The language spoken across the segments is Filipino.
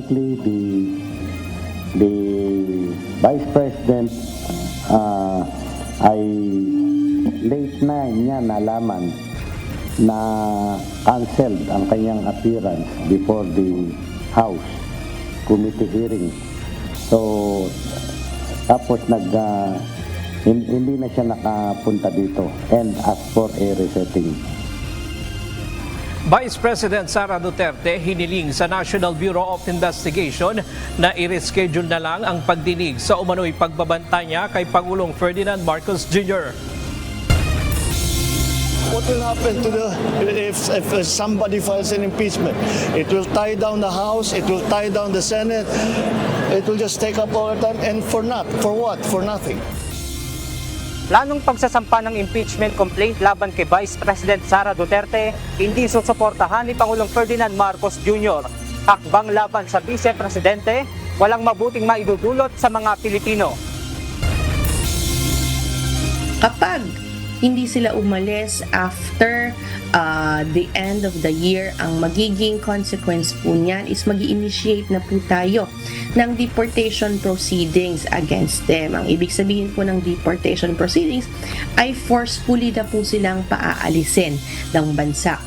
apparently the Vice President ay late na niya nalaman na canceled ang kanyang appearance before the House committee hearing. So tapos hindi na siya nakapunta dito and asked for a resetting. Vice President Sara Duterte hiniling sa National Bureau of Investigation na i-reschedule na lang ang pagdinig sa umano'y pagbabanta niya kay Pangulong Ferdinand Marcos Jr. What will happen to if somebody files an impeachment? It will tie down the House, it will tie down the Senate, it will just take up all the time, and for what? For nothing. Planong pagsasampa ng impeachment complaint laban kay Vice President Sara Duterte, hindi susuportahan ni Pangulong Ferdinand Marcos Jr. Hakbang laban sa Vice Presidente, walang mabuting maidudulot sa mga Pilipino. Kapag hindi sila umalis after the end of the year, ang magiging consequence po niyan is mag-initiate na po tayo ng deportation proceedings against them. Ang ibig sabihin po ng deportation proceedings ay forcefully na po silang paaalisin ng bansa.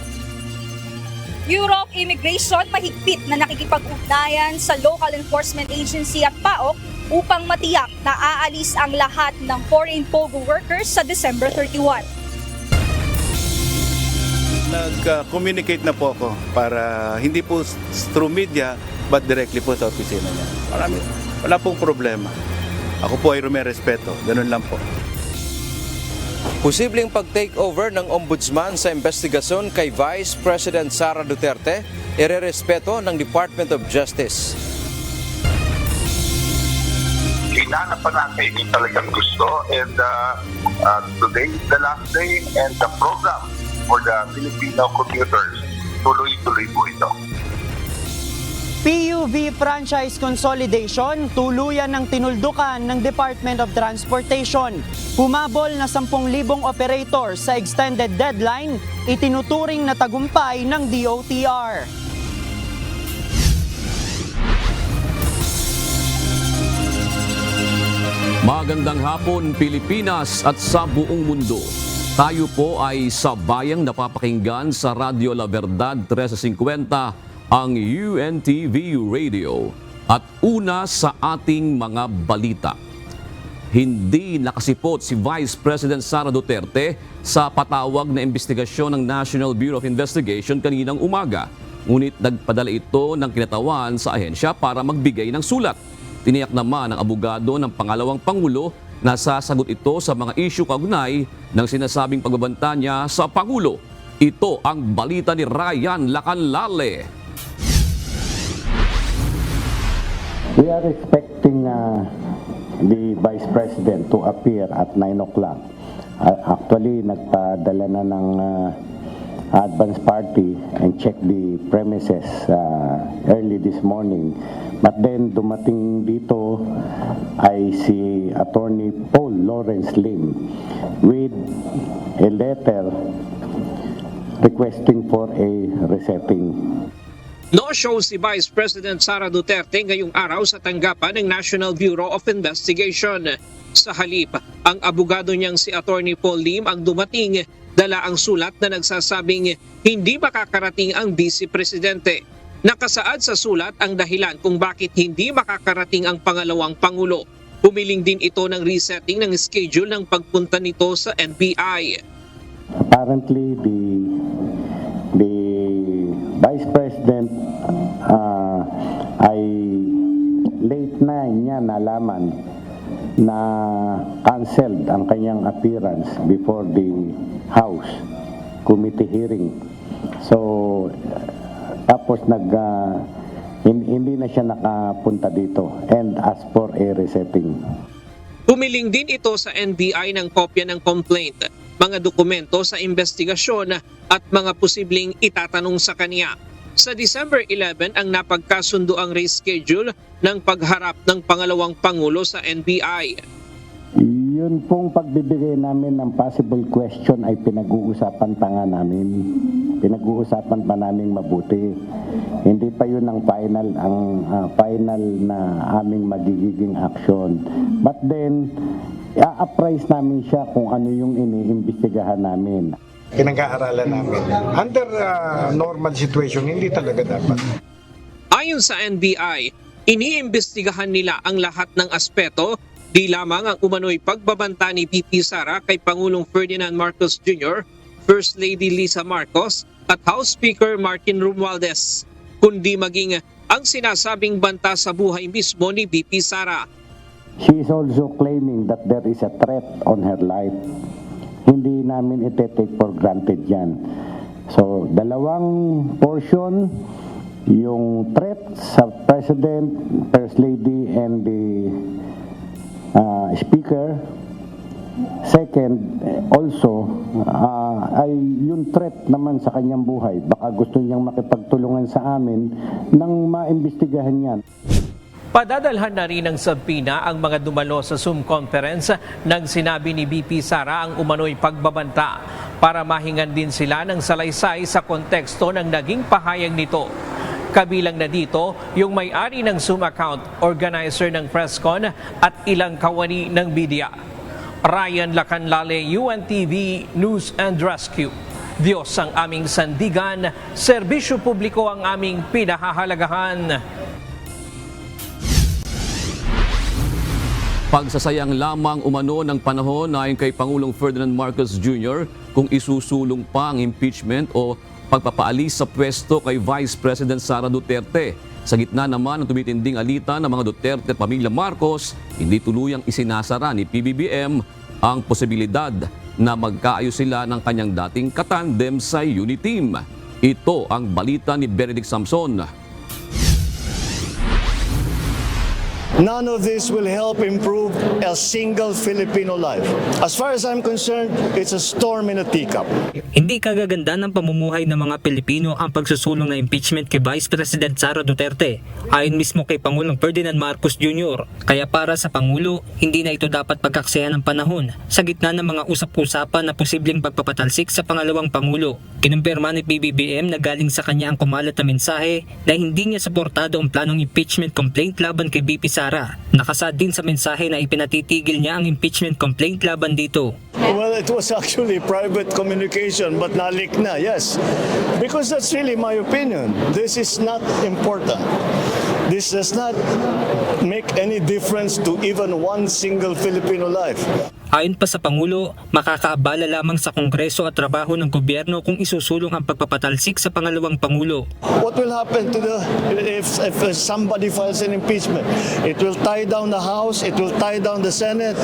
Bureau of Immigration mahigpit na nakikipag-ugnayan sa Local Enforcement Agency at PAOK upang matiyak na aalis ang lahat ng foreign POGO workers sa December 31. Nag-communicate na po ako para hindi po through media but directly po sa opisina niya. Wala pong problema. Ako po ay rumerespeto. Ganun lang po. Posibleng pag-takeover ng ombudsman sa investigasyon kay Vice President Sara Duterte, irerespeto ng Department of Justice. Hinanap pa natin yung talagang gusto, and today is the last day, and the program for the Filipino commuters, tuloy-tuloy po ito. PUV franchise consolidation, tuluyan ng tinuldukan ng Department of Transportation. Humabol na 10,000 operators sa extended deadline, itinuturing na tagumpay ng DOTR. Magandang hapon Pilipinas at sa buong mundo. Tayo po ay sabayang napapakinggan sa Radyo La Verdad 1350 ang UNTV Radio. At una sa ating mga balita. Hindi nakasipot si Vice President Sara Duterte sa patawag na investigasyon ng National Bureau of Investigation kaninang umaga. Ngunit nagpadala ito ng kinatawan sa ahensya para magbigay ng sulat. Tiniyak naman ng abogado ng pangalawang Pangulo na sasagot ito sa mga isyu kaugnay ng sinasabing pagbabanta niya sa Pangulo. Ito ang balita ni Ryan Lacanlale. We are expecting the Vice President to appear at 9 o'clock. Actually, nagpadala na ng advance party and check the premises early this morning. But then dumating dito ay si Attorney Paul Lawrence Lim with a letter requesting for a resetting. No-show si Vice President Sara Duterte ngayong araw sa tanggapan ng National Bureau of Investigation. Sa halip, ang abogado niyang si Attorney Paul Lim ang dumating, dala ang sulat na nagsasabing hindi makakarating ang Vice Presidente. Nakasaad sa sulat ang dahilan kung bakit hindi makakarating ang pangalawang Pangulo. Humiling din ito ng resetting ng schedule ng pagpunta nito sa NBI. Apparently, the Vice President ay late na niya nalaman na canceled ang kanyang appearance before the House committee hearing. So, tapos hindi na siya nakapunta dito and asked for a resetting. Humiling din ito sa NBI ng kopya ng complaint, mga dokumento sa investigasyon at mga posibleng itatanong sa kanya. Sa December 11 ang napagkasundo ang reschedule ng pagharap ng pangalawang Pangulo sa NBI. Yun pong pagbibigay namin ng possible question ay pinag-uusapan pa nga namin. pinag-uusapan pa namin mabuti. Hindi pa yun ang final na aming magiging action. But then, i-appraise namin siya kung ano yung iniimbestigahan namin. Pinag-aaralan namin. Under normal situation, hindi talaga dapat. Ayon sa NBI, iniimbestigahan nila ang lahat ng aspeto, di lamang ang umano'y pagbabanta ni VP Sara kay Pangulong Ferdinand Marcos Jr., First Lady Lisa Marcos at House Speaker Martin Romualdez, kundi maging ang sinasabing banta sa buhay mismo ni VP Sara. She is also claiming that there is a threat on her life. Hindi namin ite-take for granted yan. So, dalawang portion, yung threat sa President, First Lady, and the Speaker. Second, also, ay yung threat naman sa kanyang buhay. Baka gusto niyang makipagtulungan sa amin nang maimbestigahan yan. Padadalhan na rin ng subpoena ang mga dumalo sa Zoom conference nang sinabi ni VP Sara ang umano'y pagbabanta para mahingan din sila ng salaysay sa konteksto ng naging pahayag nito. Kabilang na dito yung may-ari ng Zoom account, organizer ng presscon at ilang kawani ng media. Ryan Lacanlale, UNTV News and Rescue. Diyos ang aming sandigan, serbisyo publiko ang aming pinahahalagahan. Pagsasayang lamang umano ng panahon ayon kay Pangulong Ferdinand Marcos Jr. kung isusulong pa ang impeachment o pagpapaalis sa pwesto kay Vice President Sara Duterte. Sa gitna naman ng tumitinding alitan ng mga Duterte at pamilya Marcos, hindi tuluyang isinasara ni PBBM ang posibilidad na magkaayos sila ng kanyang dating katandem sa Uniteam. Ito ang balita ni Benedict Samson. None of this will help improve a single Filipino life. As far as I'm concerned, it's a storm in a teacup. Hindi kagaganda ng pamumuhay ng mga Pilipino ang pagsusulong na impeachment kay Vice President Sara Duterte, ayon mismo kay Pangulong Ferdinand Marcos Jr. Kaya para sa Pangulo, hindi na ito dapat pagkaksayan ng panahon sa gitna ng mga usap-usapan na posibleng pagpapatalsik sa pangalawang Pangulo. Kinumpirma ni PBBM na galing sa kanya ang kumalat na mensahe na hindi niya suportado ang planong impeachment complaint laban kay VP Sara. Nakasad din sa mensahe na ipinatitigil niya ang impeachment complaint laban dito. Well, it was actually private communication, but nalik na, yes. Because that's really my opinion. This is not important. This does not make any difference to even one single Filipino life. Ayon pa sa Pangulo, makakaabala lamang sa Kongreso at trabaho ng gobyerno kung isusulong ang pagpapatalsik sa pangalawang Pangulo. What will happen to if somebody files an impeachment? It will tie down the House, it will tie down the Senate,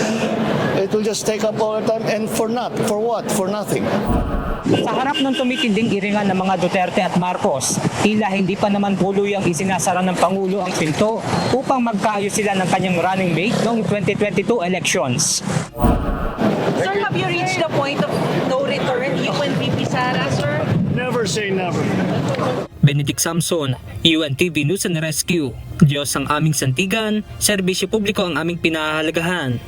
it will just take up all the time, and for what? For nothing. Sa harap ng tumitinding iringan ng mga Duterte at Marcos, tila hindi pa naman tuluyang isinasara ng Pangulo ang pinto upang magkaayos sila ng kanyang running mate noong 2022 elections. Sir, have you reached the point of no return, you and VP Sara, sir? Never say never. Benedict Samson, UNTV News and Rescue. Diyos ang aming santigan, serbisyo publiko ang aming pinahahalagahan.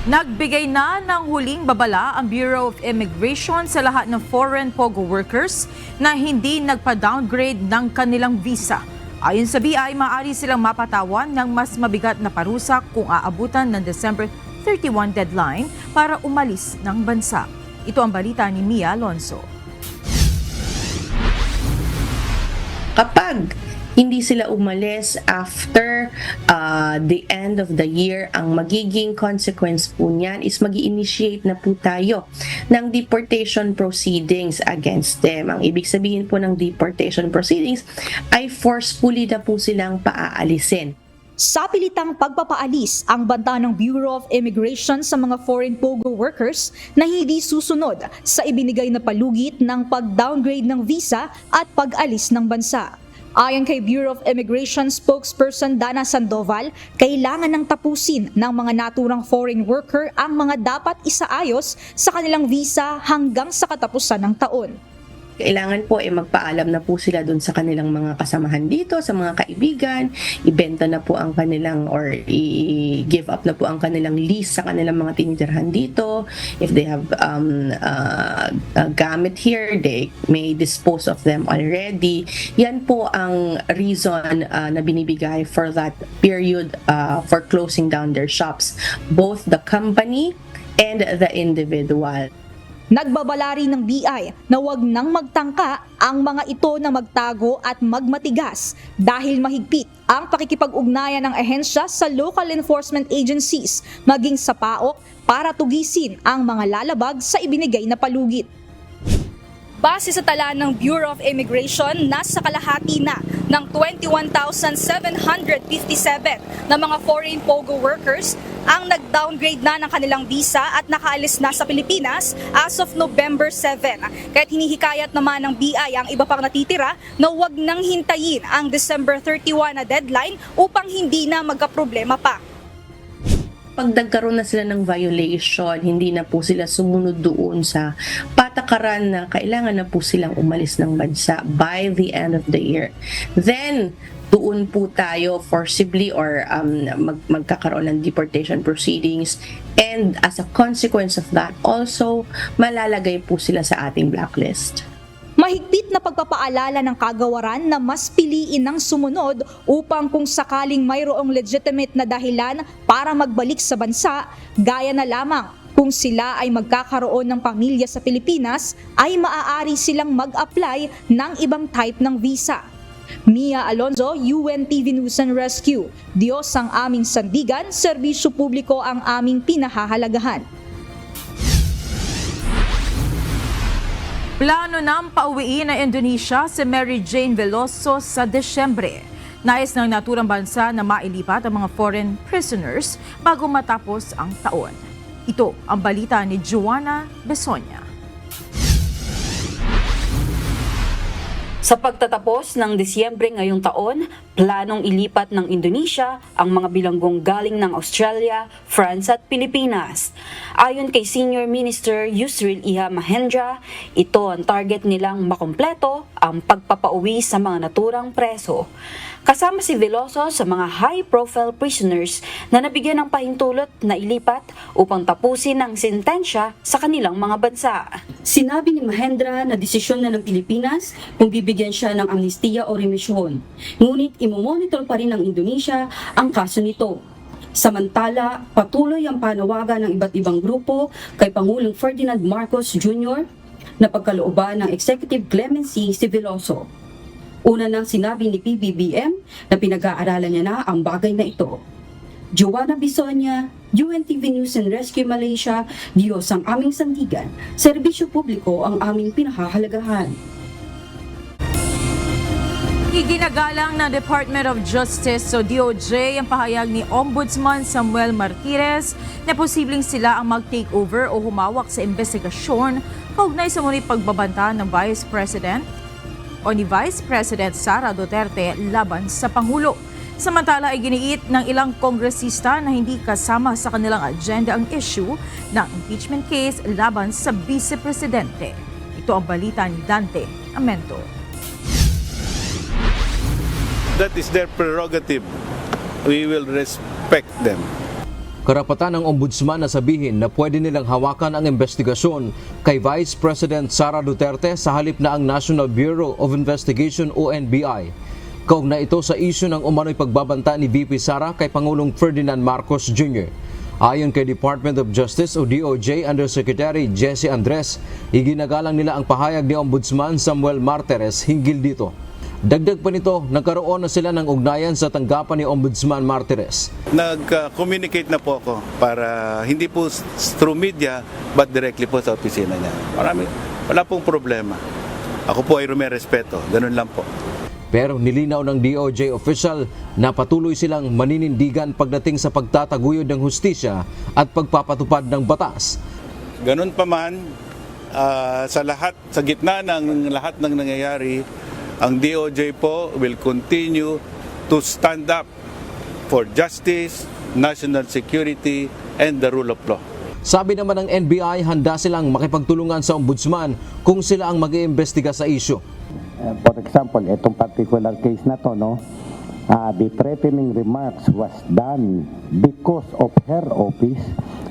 Nagbigay na ng huling babala ang Bureau of Immigration sa lahat ng foreign POGO workers na hindi nagpa-downgrade ng kanilang visa. Ayon sa BI, maaari silang mapatawan ng mas mabigat na parusa kung aabutan ng December 31 deadline para umalis ng bansa. Ito ang balita ni Mia Alonso. Kapag hindi sila umalis after the end of the year, ang magiging consequence po niyan is mag-i-initiate na po tayo ng deportation proceedings against them. Ang ibig sabihin po ng deportation proceedings ay forcefully na po silang paaalisin. Sa pilitang pagpapaalis ang banta ng Bureau of Immigration sa mga foreign POGO workers na hindi susunod sa ibinigay na palugit ng pag-downgrade ng visa at pag-alis ng bansa. Ayon kay Bureau of Immigration spokesperson Dana Sandoval, kailangan ng tapusin ng mga naturang foreign worker ang mga dapat isaayos sa kanilang visa hanggang sa katapusan ng taon. Kailangan po magpaalam na po sila dun sa kanilang mga kasamahan dito, sa mga kaibigan, ibenta na po ang kanilang or i-give up na po ang kanilang lease sa kanilang mga tinitirhan dito. If they have gamit here, they may dispose of them already. Yan po ang reason na binibigay for that period for closing down their shops, both the company and the individual. Nagbabala rin ng BI na huwag nang magtangka ang mga ito na magtago at magmatigas dahil mahigpit ang pakikipag-ugnayan ng ahensya sa local enforcement agencies maging sa PAOK para tugisin ang mga lalabag sa ibinigay na palugit. Base sa tala ng Bureau of Immigration, nasa kalahati na ng 21,757 na mga foreign POGO workers ang nag-downgrade na ng kanilang visa at nakaalis na sa Pilipinas as of November 7. Kaya't hinihikayat naman ng BI ang iba pang natitira na huwag nang hintayin ang December 31 na deadline upang hindi na magkaproblema pa. Pag nagkaroon na sila ng violation, hindi na po sila sumunod doon sa patakaran na kailangan na po silang umalis ng bansa by the end of the year. Then, doon po tayo forcibly or magkakaroon ng deportation proceedings, and as a consequence of that, also malalagay po sila sa ating blacklist. Mahigpit na pagpapaalala ng kagawaran na mas piliin ng sumunod upang kung sakaling mayroong legitimate na dahilan para magbalik sa bansa, gaya na lamang kung sila ay magkakaroon ng pamilya sa Pilipinas, ay maaari silang mag-apply ng ibang type ng visa. Mia Alonzo, UNTV News and Rescue. Diyos ang aming sandigan, serbisyo publiko ang aming pinahahalagahan. Plano ng pauwiin na Indonesia si Mary Jane Veloso sa Desyembre. Nais ng naturang bansa na mailipat ang mga foreign prisoners bago matapos ang taon. Ito ang balita ni Joanna Besonia. Sa pagtatapos ng Disyembre ngayong taon, planong ilipat ng Indonesia ang mga bilanggong galing ng Australia, France at Pilipinas. Ayon kay Senior Minister Yusril Iha Mahendra, ito ang target nilang makumpleto ang pagpapauwi sa mga naturang preso. Kasama si Veloso sa mga high-profile prisoners na nabigyan ng pahintulot na ilipat upang tapusin ang sentensya sa kanilang mga bansa. Sinabi ni Mahendra na desisyon na ng Pilipinas kung bibigyan siya ng amnestiya o remisyon. Ngunit imomonitor pa rin ng Indonesia ang kaso nito. Samantala, patuloy ang panawagan ng iba't ibang grupo kay Pangulong Ferdinand Marcos Jr. na pagkalooban ng executive clemency si Veloso. Una nang sinabi ni PBBM na pinag-aaralan niya na ang bagay na ito. Joanna Bisonia, UNTV News and Rescue Malaysia, Diyos ang aming sandigan, serbisyo publiko ang aming pinahahalagahan. Iginagalang ng Department of Justice o DOJ ang pahayag ni Ombudsman Samuel Martires na posibleng sila ang mag-takeover o humawak sa investigasyon kaugnay sa munang pagbabanta ng Vice President o ni Vice President Sara Duterte laban sa Pangulo. Samantala ay giniit ng ilang kongresista na hindi kasama sa kanilang agenda ang issue ng impeachment case laban sa Vice Presidente. Ito ang balita ni Dante Amento. That is their prerogative. We will respect them. Karapatan ng ombudsman na sabihin na pwede nilang hawakan ang investigasyon kay Vice President Sara Duterte sa halip na ang National Bureau of Investigation o NBI. Kaugnay ito sa isyu ng umano'y pagbabanta ni VP Sara kay Pangulong Ferdinand Marcos Jr. Ayon kay Department of Justice o DOJ Undersecretary Jesse Andres, iginagalang nila ang pahayag ni Ombudsman Samuel Martires hinggil dito. Dagdag pa nito, nagkaroon na sila ng ugnayan sa tanggapan ni Ombudsman Martires. Nag-communicate na po ako para hindi po through media but directly po sa opisina niya. Wala pong problema. Ako po ay rumerespeto. Ganun lang po. Pero nilinaw ng DOJ official na patuloy silang maninindigan pagdating sa pagtataguyod ng hustisya at pagpapatupad ng batas. Ganun pa man, sa gitna ng lahat ng nangyayari, ang DOJ po will continue to stand up for justice, national security, and the rule of law. Sabi naman ng NBI, handa silang makipagtulungan sa ombudsman kung sila ang mag-iimbestiga sa issue. For example, itong particular case na to, no, the threatening remarks was done because of her office.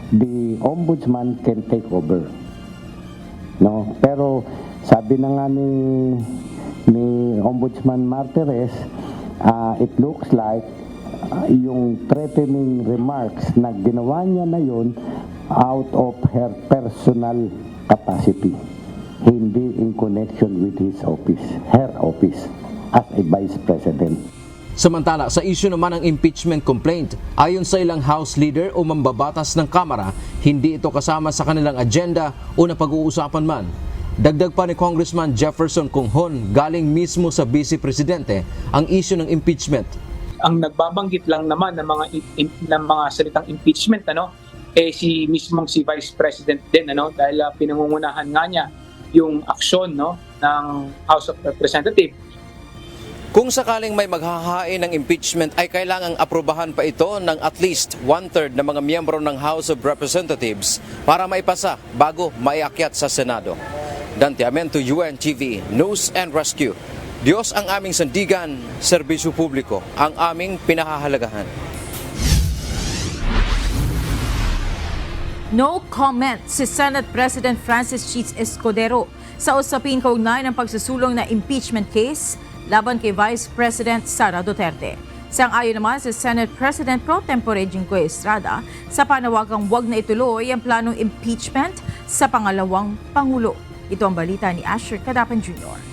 The ombudsman can take over. No, pero sabi na nga ni Ombudsman Martires, it looks like yung threatening remarks na ginawa niya na yun out of her personal capacity, hindi in connection with his office, her office as a vice president. Samantala, sa issue naman ng impeachment complaint, ayon sa ilang House leader o mambabatas ng Kamara, hindi ito kasama sa kanilang agenda o napag-uusapan man. Dagdag pa ni Congressman Jefferson Conghon, galing mismo sa Vice Presidente ang issue ng impeachment. Ang nagbabanggit lang naman ng mga salitang impeachment si mismong si Vice President din dahil pinangungunahan nga niya yung aksyon ng House of Representatives. Kung sakaling may maghahain ng impeachment ay kailangang aprobahan pa ito ng at least 1/3 ng mga miyembro ng House of Representatives para maipasa bago maiakyat sa Senado. Dante Amento, UNTV News and Rescue. Diyos ang aming sandigan, serbisyo publiko ang aming pinahahalagahan. No comment si Senate President Francis Cheats Escudero sa usapin kaugnay ng pagsusulong na impeachment case laban kay Vice President Sara Duterte. Sang-ayon naman si Senate President Pro Tempore Jinggoy Estrada sa panawagang wag na ituloy ang planong impeachment sa pangalawang Pangulo. Ito ang balita ni Asher Cadapan Jr.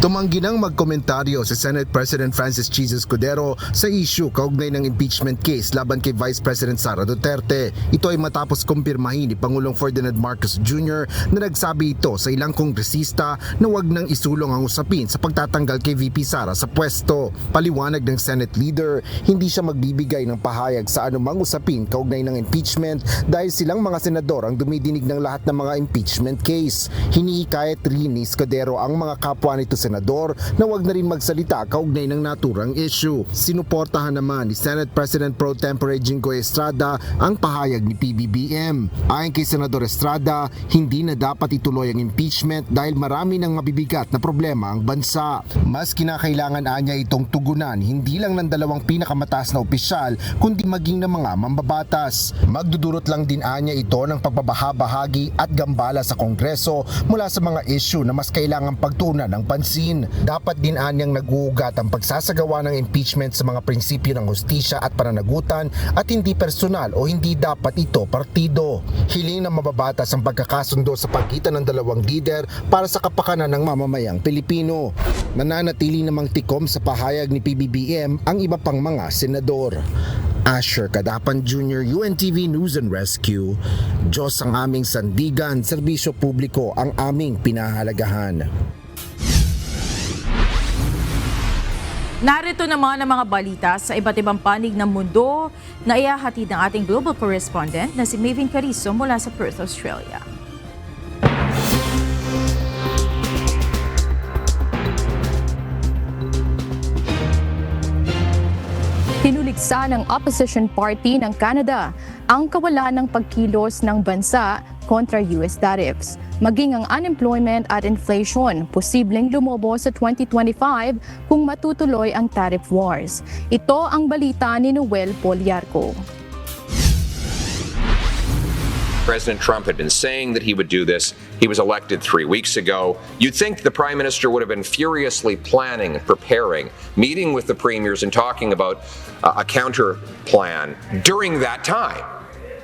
Tumanggi nang magkomentaryo si Senate President Francis Cheats Escudero sa issue kaugnay ng impeachment case laban kay Vice President Sara Duterte. Ito ay matapos kumpirmahin ni Pangulong Ferdinand Marcos Jr. na nagsabi ito sa ilang kongresista na wag nang isulong ang usapin sa pagtatanggal kay VP Sara sa pwesto. Paliwanag ng Senate leader, hindi siya magbibigay ng pahayag sa anumang usapin kaugnay ng impeachment dahil silang mga senador ang dumidinig ng lahat ng mga impeachment case. Hinihikayat rin ni Escudero ang mga kapwa nito senador na wag na rin magsalita kaugnay ng naturang issue. Sinuportahan naman ni Senate President Pro Tempore Jinggoy Estrada ang pahayag ni PBBM. Ayon kay Senador Estrada, hindi na dapat ituloy ang impeachment dahil marami ng mabibigat na problema ang bansa. Mas kinakailangan anya itong tugunan hindi lang ng dalawang pinakamataas na opisyal kundi maging ng mga mambabatas. Magdudurot lang din anya ito ng pagbabaha-bahagi at gambala sa Kongreso mula sa mga issue na mas kailangang pagtuunan ng pansin. Dapat din anyang nag-uugat ang pagsasagawa ng impeachment sa mga prinsipyo ng hustisya at pananagutan at hindi personal o hindi dapat ito partido. Hiling na mababatas ang pagkakasundo sa pagitan ng dalawang leader para sa kapakanan ng mamamayang Pilipino. Nananatili namang tikom sa pahayag ni PBBM ang iba pang mga senador. Asher Cadapan Jr., UNTV News and Rescue. Diyos ang aming sandigan, serbisyo publiko ang aming pinahalagahan. Narito naman ang mga balita sa iba't ibang panig ng mundo na ihahatid ng ating global correspondent na si Maven Carizo mula sa Perth, Australia. Tinuligsa ng opposition party ng Canada ang kawalan ng pagkilos ng bansa kontra US tariffs. Maging ang unemployment at inflation posibleng lumobo sa 2025 kung matutuloy ang tariff wars. Ito ang balita ni Noel Poliarco. President Trump had been saying that he would do this. He was elected 3 weeks ago. You'd think the Prime Minister would have been furiously planning and preparing, meeting with the premiers and talking about a counter plan during that time.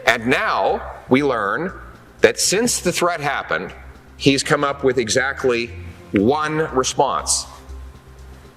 And now we learn that since the threat happened, he's come up with exactly one response: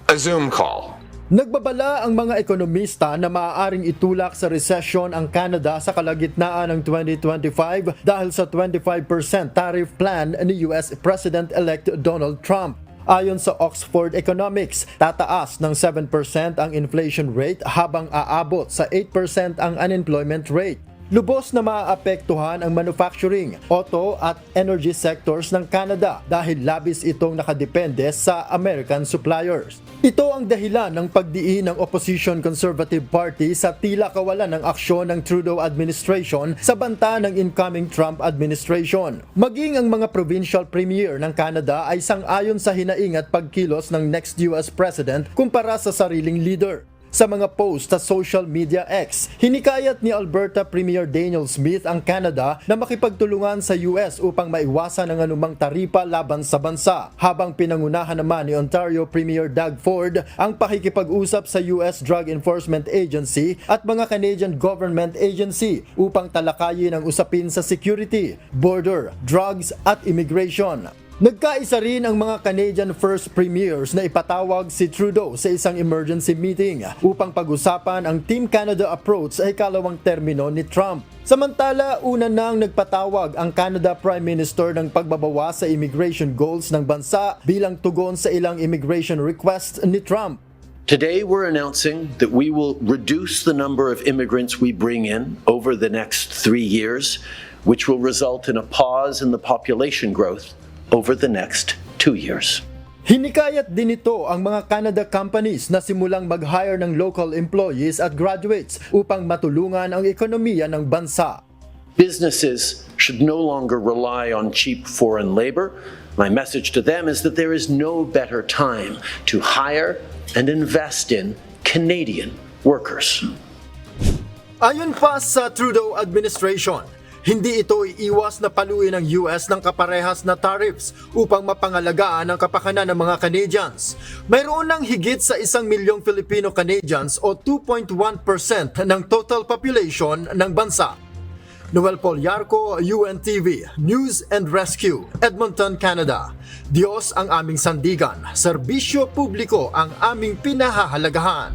a Zoom call. Nagbabala ang mga ekonomista na maaaring itulak sa recession ang Canada sa kalagitnaan ng 2025 dahil sa 25% tariff plan ni US President-elect Donald Trump. Ayon sa Oxford Economics, tataas ng 7% ang inflation rate habang aabot sa 8% ang unemployment rate. Lubos na maaapektuhan ang manufacturing, auto at energy sectors ng Canada dahil labis itong nakadepende sa American suppliers. Ito ang dahilan ng pagdiin ng Opposition Conservative Party sa tila kawalan ng aksyon ng Trudeau administration sa banta ng incoming Trump administration. Maging ang mga provincial premier ng Canada ay sang-ayon sa hinaing at pagkilos ng next US President kumpara sa sariling leader. Sa mga post sa social media X, hinikayat ni Alberta Premier Daniel Smith ang Canada na makipagtulungan sa US upang maiwasan ang anumang taripa laban sa bansa, habang pinangunahan naman ni Ontario Premier Doug Ford ang pakikipag-usap sa US Drug Enforcement Agency at mga Canadian government agency upang talakayin ang usapin sa security, border, drugs at immigration. Nagkaisa rin ang mga Canadian First Premiers na ipatawag si Trudeau sa isang emergency meeting upang pag-usapan ang Team Canada approach sa ikalawang termino ni Trump. Samantala, una nang nagpatawag ang Canada Prime Minister ng pagbabawas sa immigration goals ng bansa bilang tugon sa ilang immigration requests ni Trump. Today, we're announcing that we will reduce the number of immigrants we bring in over the next 3 years, which will result in a pause in the population growth over the next 2 years. Hinikayat din ito ang mga Canada companies na simulang mag-hire ng local employees at graduates upang matulungan ang ekonomiya ng bansa. Businesses should no longer rely on cheap foreign labor. My message to them is that there is no better time to hire and invest in Canadian workers. Ayon pa sa Trudeau administration, hindi ito iiwas na paluin ng US ng kaparehas na tariffs upang mapangalagaan ang kapakanan ng mga Canadians. Mayroon ng higit sa 1 milyong Filipino-Canadians o 2.1% ng total population ng bansa. Noel Poliarco, UNTV, News and Rescue, Edmonton, Canada. Diyos ang aming sandigan, serbisyo publiko ang aming pinahahalagahan.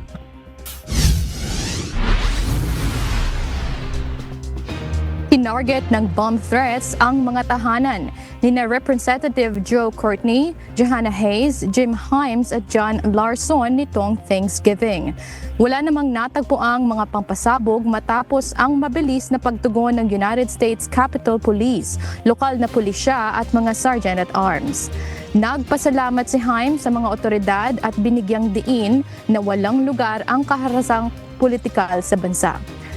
Tinarget ng bomb threats ang mga tahanan ni Representative Joe Courtney, Johanna Hayes, Jim Himes at John Larson nitong Thanksgiving. Wala namang natagpuang mga pampasabog matapos ang mabilis na pagtugon ng United States Capitol Police, lokal na pulisya at mga sergeant at arms. Nagpasalamat si Himes sa mga otoridad at binigyang diin na walang lugar ang kaharasang politikal sa bansa.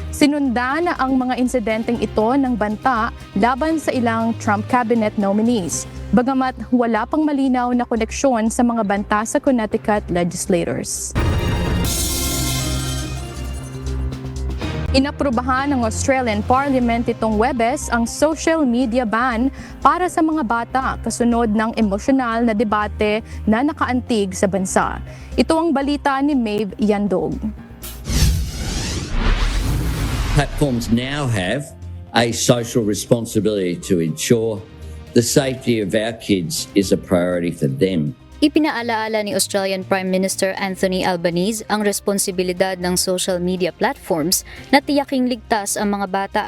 Sinundan ang mga insidenteng ito ng banta laban sa ilang Trump cabinet nominees, bagamat wala pang malinaw na koneksyon sa mga banta sa Connecticut legislators. Inaprubahan ng Australian Parliament itong Huwebes ang social media ban para sa mga bata kasunod ng emosyonal na debate na nakaantig sa bansa. Ito ang balita ni Maeve Yandog. Platforms now have a social responsibility to ensure the safety of our kids is a priority for them. Ipinaalaala ni Australian Prime Minister Anthony Albanese ang responsibilidad ng social media platforms na tiyaking ligtas ang mga bata.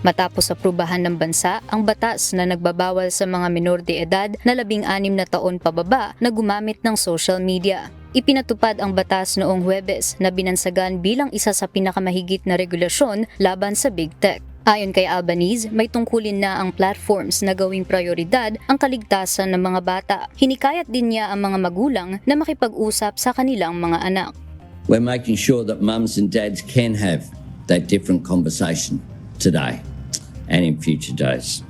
Matapos aprubahan ng bansa ang batas na nagbabawal sa mga menor de edad na 16 na taon pababa na gumamit ng social media. Ipinatupad ang batas noong Huwebes na binansagan bilang isa sa pinakamahigit na regulasyon laban sa Big Tech. Ayon kay Albanese, may tungkulin na ang platforms na gawing prioridad ang kaligtasan ng mga bata. Hinikayat din niya ang mga magulang na makipag-usap sa kanilang mga anak. We're making sure that mums and dads can have that different conversation today and in future days.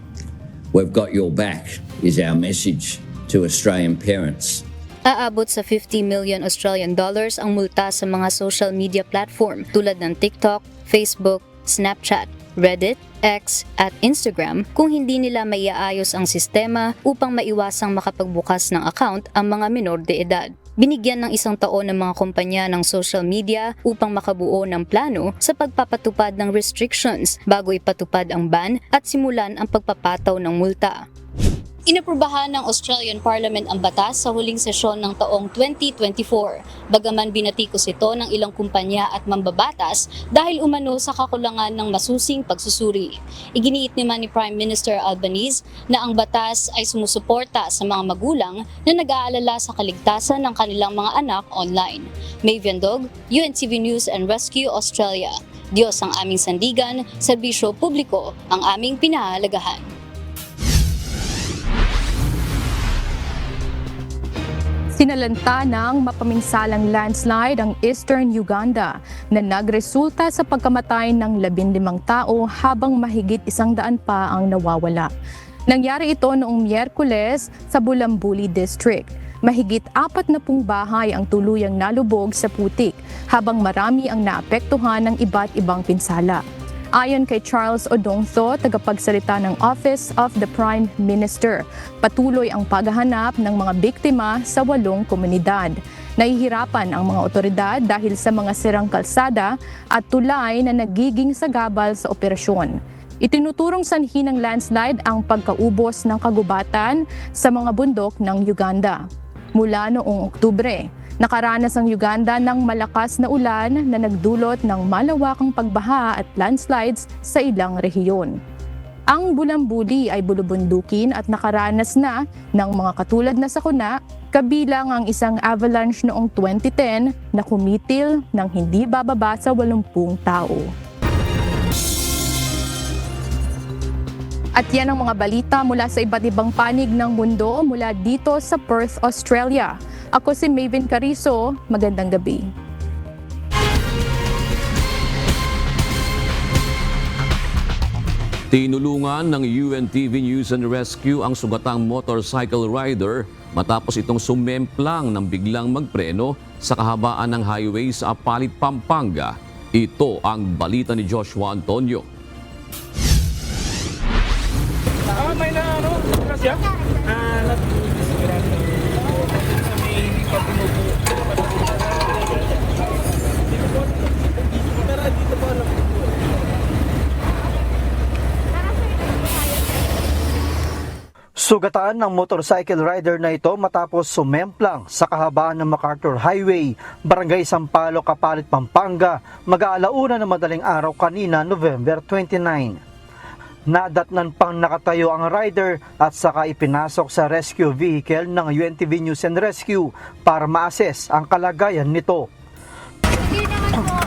We've got your back is our message to Australian parents. Aabot sa 50 million Australian dollars ang multa sa mga social media platform tulad ng TikTok, Facebook, Snapchat, Reddit, X at Instagram kung hindi nila maiaayos ang sistema upang maiwasang makapagbukas ng account ang mga menor de edad. Binigyan ng 1 taon ng mga kumpanya ng social media upang makabuo ng plano sa pagpapatupad ng restrictions bago ipatupad ang ban at simulan ang pagpapataw ng multa. Inaprubahan ng Australian Parliament ang batas sa huling sesyon ng taong 2024, bagaman binatikos ito ng ilang kumpanya at mambabatas dahil umano sa kakulangan ng masusing pagsusuri. Iginiit naman ni Prime Minister Albanese na ang batas ay sumusuporta sa mga magulang na nag-aalala sa kaligtasan ng kanilang mga anak online. Maeve Yandog, UNTV News and Rescue Australia. Diyos ang aming sandigan, serbisyo publiko ang aming pinahahalagahan. Sinalanta ng mapaminsalang landslide ang Eastern Uganda na nagresulta sa pagkamatay ng 15 tao habang mahigit 100 pa ang nawawala. Nangyari ito noong Miyerkules sa Bulambuli District. Mahigit 40 bahay ang tuluyang nalubog sa putik habang marami ang naapektuhan ng iba't ibang pinsala. Ayon kay Charles Odongso, tagapagsalita ng Office of the Prime Minister, patuloy ang paghahanap ng mga biktima sa 8 komunidad. Nahihirapan ang mga otoridad dahil sa mga sirang kalsada at tulay na nagiging sagabal sa operasyon. Itinuturong sanhi ng landslide ang pagkaubos ng kagubatan sa mga bundok ng Uganda. Mula noong Oktubre, nakaranas ang Uganda ng malakas na ulan na nagdulot ng malawakang pagbaha at landslides sa ilang rehiyon. Ang Bulambuli ay bulubundukin at nakaranas na ng mga katulad na sakuna, kabilang ang isang avalanche noong 2010 na kumitil ng hindi bababa sa 80 tao. At yan ang mga balita mula sa iba't ibang panig ng mundo mula dito sa Perth, Australia. Ako si Maven Carizo, magandang gabi. Tinulungan ng UNTV News and Rescue ang sugatang motorcycle rider matapos itong sumemplang ng biglang magpreno sa kahabaan ng highway sa Apalit, Pampanga. Ito ang balita ni Joshua Antonio. May na ano, siya? Sugatan ng motorcycle rider na ito matapos sumemplang sa kahabaan ng MacArthur Highway, Barangay Sampaloc, Apalit, Pampanga, mag-aalauna ng madaling araw kanina, November 29. Nadatnan pang nakatayo ang rider at saka ipinasok sa rescue vehicle ng UNTV News and Rescue para ma-assess ang kalagayan nito. Hindi naman po,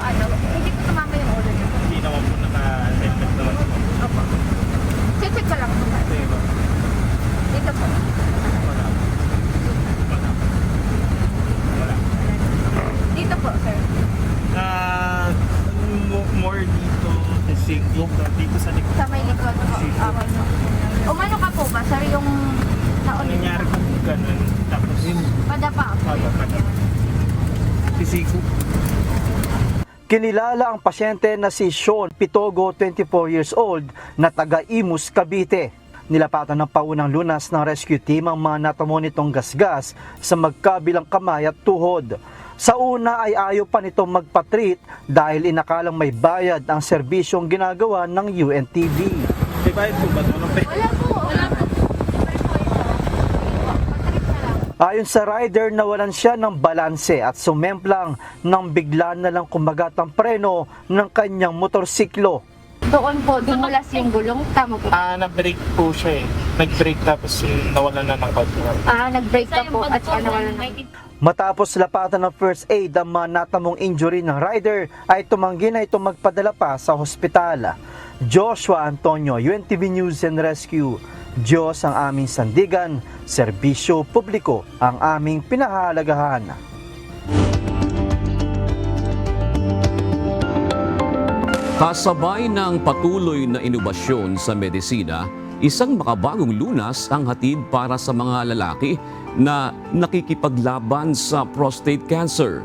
hindi po tumama yung ulo niya. Hindi naman po naka-helmet naman. Opo. Check ka lang po. Dito po. Wala. Dito po, sir. More dito dito sa likod. Sa may likod po. Okay. Umano ka po ba, sir, yung naulit? Nangyari po ganun. Tapos Padapa. Pisiko. Kinilala ang pasyente na si Sean Pitogo, 24 years old, na taga Imus, Cavite. Nilapatan ng paunang lunas ng rescue team ang mga natamo nitong gasgas sa magkabilang kamay at tuhod. Sa una ay ayaw pa nitong magpatreat dahil inakalang may bayad ang serbisyong ginagawa ng UNTV. May bayad po ba? Wala po. Ayon sa rider, nawalan siya ng balanse at sumemplang nang bigla na lang kumagat ang preno ng kanyang motorsiklo. Doon po, dumulas yung gulong. Tama po. Nag-brake po siya eh. Nag-brake tapos nawalan na ng control. Nag-brake ka po at nawalan na. Matapos lapatan ng first aid ang mga natamong injury ng rider, ay tumanggi na ito magpadala pa sa hospital. Joshua Antonio, UNTV News and Rescue. Diyos ang aming sandigan, serbisyo publiko ang aming pinahahalagahan. Kasabay ng patuloy na inobasyon sa medisina, isang makabagong lunas ang hatid para sa mga lalaki na nakikipaglaban sa prostate cancer.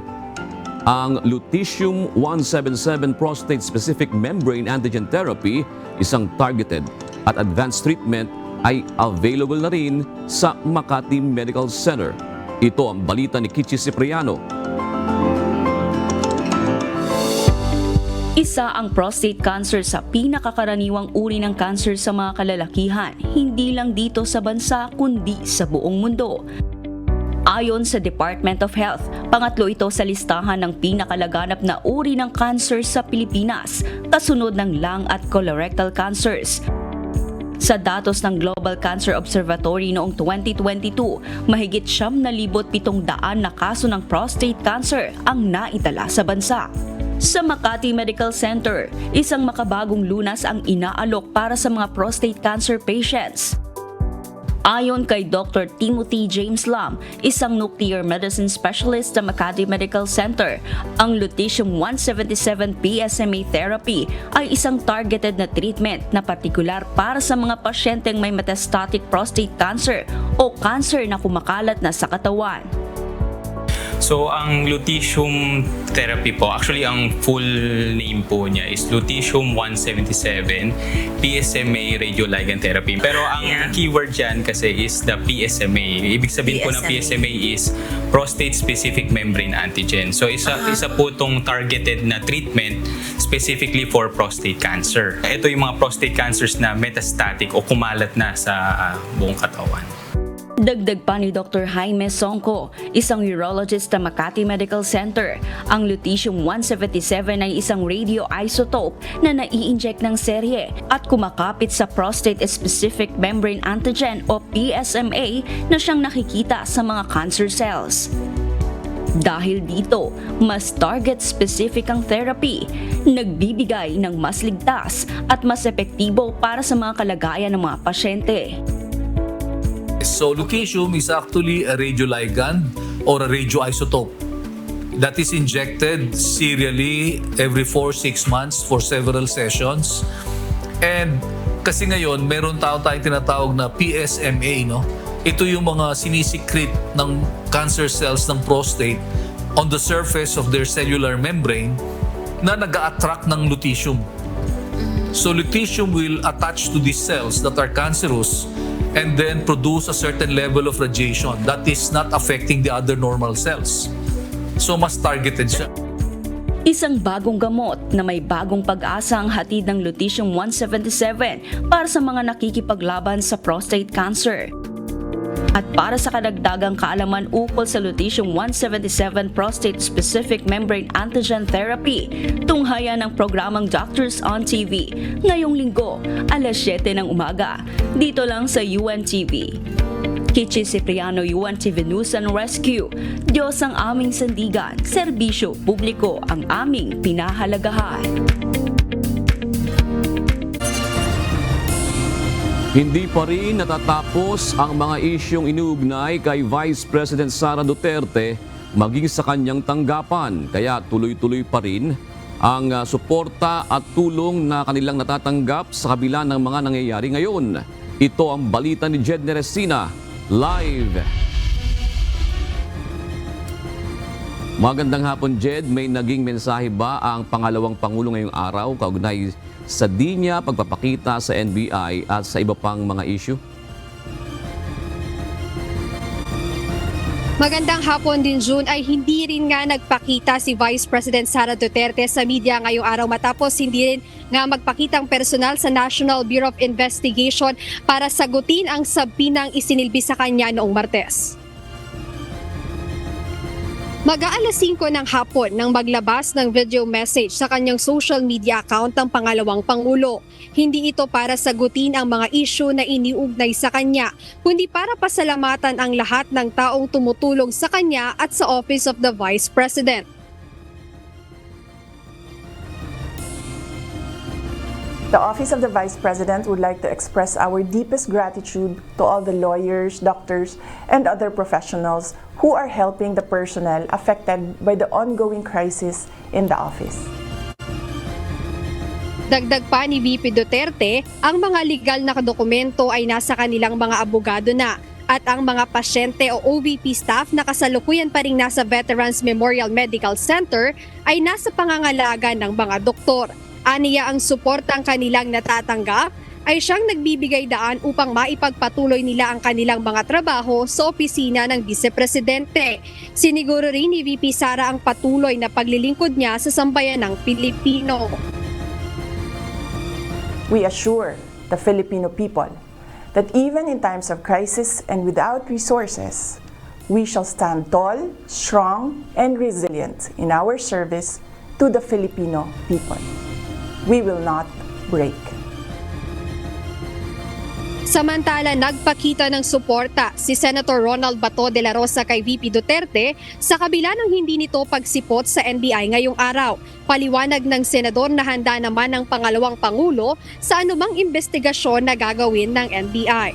Ang Lutetium-177 prostate-specific membrane antigen therapy, isang targeted at advanced treatment, ay available na rin sa Makati Medical Center. Ito ang balita ni Kichi Cipriano. Isa ang prostate cancer sa pinakakaraniwang uri ng cancer sa mga kalalakihan, hindi lang dito sa bansa kundi sa buong mundo. Ayon sa Department of Health, pangatlo ito sa listahan ng pinakalaganap na uri ng cancer sa Pilipinas, kasunod ng lung at colorectal cancers. Sa datos ng Global Cancer Observatory noong 2022, mahigit 7,700 na kaso ng prostate cancer ang naitala sa bansa. Sa Makati Medical Center, isang makabagong lunas ang inaalok para sa mga prostate cancer patients. Ayon kay Dr. Timothy James Lam, isang nuclear medicine specialist sa Makati Medical Center, ang lutetium-177 PSMA therapy ay isang targeted na treatment na partikular para sa mga pasyenteng may metastatic prostate cancer o cancer na kumakalat na sa katawan. So, ang lutetium therapy po, actually ang full name po niya is lutetium-177 PSMA radioligand therapy. Pero ang keyword dyan kasi is the PSMA. Ibig sabihin po ng PSMA is prostate specific membrane antigen. So, isa po itong targeted na treatment specifically for prostate cancer. Ito yung mga prostate cancers na metastatic o kumalat na sa buong katawan. Dagdag pa ni Dr. Jaime Songco, isang urologist sa Makati Medical Center, ang lutetium-177 ay isang radioisotope na nai-inject ng serye at kumakapit sa prostate-specific membrane antigen o PSMA na siyang nakikita sa mga cancer cells. Dahil dito, mas target-specific ang therapy, nagbibigay ng mas ligtas at mas epektibo para sa mga kalagayan ng mga pasyente. So lutetium is actually a radioligand or a radioisotope that is injected serially every 4-6 months for several sessions. And kasi ngayon, meron tayong tinatawag na PSMA, no? Ito yung mga sinisikret ng cancer cells ng prostate on the surface of their cellular membrane na nag-a-attract ng lutetium. So lutetium will attach to these cells that are cancerous and then produce a certain level of radiation that is not affecting the other normal cells. So mas targeted siya. Isang bagong gamot na may bagong pag-asa ang hatid ng lutetium-177 para sa mga nakikipaglaban sa prostate cancer. At para sa kadagdagang kaalaman ukol sa lutetium-177 prostate-specific membrane antigen therapy, tunghayan ng programang Doctors on TV ngayong linggo, alas 7 ng umaga, dito lang sa UNTV. Kichi Cipriano, UNTV News and Rescue. Diyos ang aming sandigan, serbisyo publiko ang aming pinahalagahan. Hindi pa rin natatapos ang mga isyong inuugnay kay Vice President Sara Duterte maging sa kanyang tanggapan. Kaya tuloy-tuloy pa rin ang suporta at tulong na kanilang natatanggap sa kabila ng mga nangyayari ngayon. Ito ang balita ni Jed Neresina, live. Magandang hapon, Jed. May naging mensahe ba ang pangalawang Pangulo ngayong araw kaugnay sa di niya pagpapakita sa NBI at sa iba pang mga issue? Magandang hapon din, June. Ay hindi rin nga nagpakita si Vice President Sara Duterte sa media ngayong araw matapos hindi rin nga magpakitang personal sa National Bureau of Investigation para sagutin ang sabinang isinilbi sa kanya noong Martes. Mag-aalas 5 ng hapon nang maglabas ng video message sa kanyang social media account ng pangalawang Pangulo. Hindi ito para sagutin ang mga issue na iniugnay sa kanya, kundi para pasalamatan ang lahat ng taong tumutulong sa kanya at sa Office of the Vice President. The Office of the Vice President would like to express our deepest gratitude to all the lawyers, doctors, and other professionals who are helping the personnel affected by the ongoing crisis in the office. Dagdag pa ni VP Duterte, ang mga legal na dokumento ay nasa kanilang mga abogado na at ang mga pasyente o OVP staff na kasalukuyan pa rin nasa Veterans Memorial Medical Center ay nasa pangangalaga ng mga doktor. Aniya ang suportang kanilang natatanggap ay siyang nagbibigay daan upang maipagpatuloy nila ang kanilang mga trabaho sa opisina ng Vice Presidente. Siniguro rin ni VP Sara ang patuloy na paglilingkod niya sa sambayan ng Pilipino. We assure the Filipino people that even in times of crisis and without resources, we shall stand tall, strong, and resilient in our service to the Filipino people. We will not break. Samantala, nagpakita ng suporta si Senator Ronald Bato de la Rosa kay VP Duterte sa kabila ng hindi nito pagsipot sa NBI ngayong araw. Paliwanag ng senador na handa naman ng pangalawang pangulo sa anumang investigasyon na gagawin ng NBI.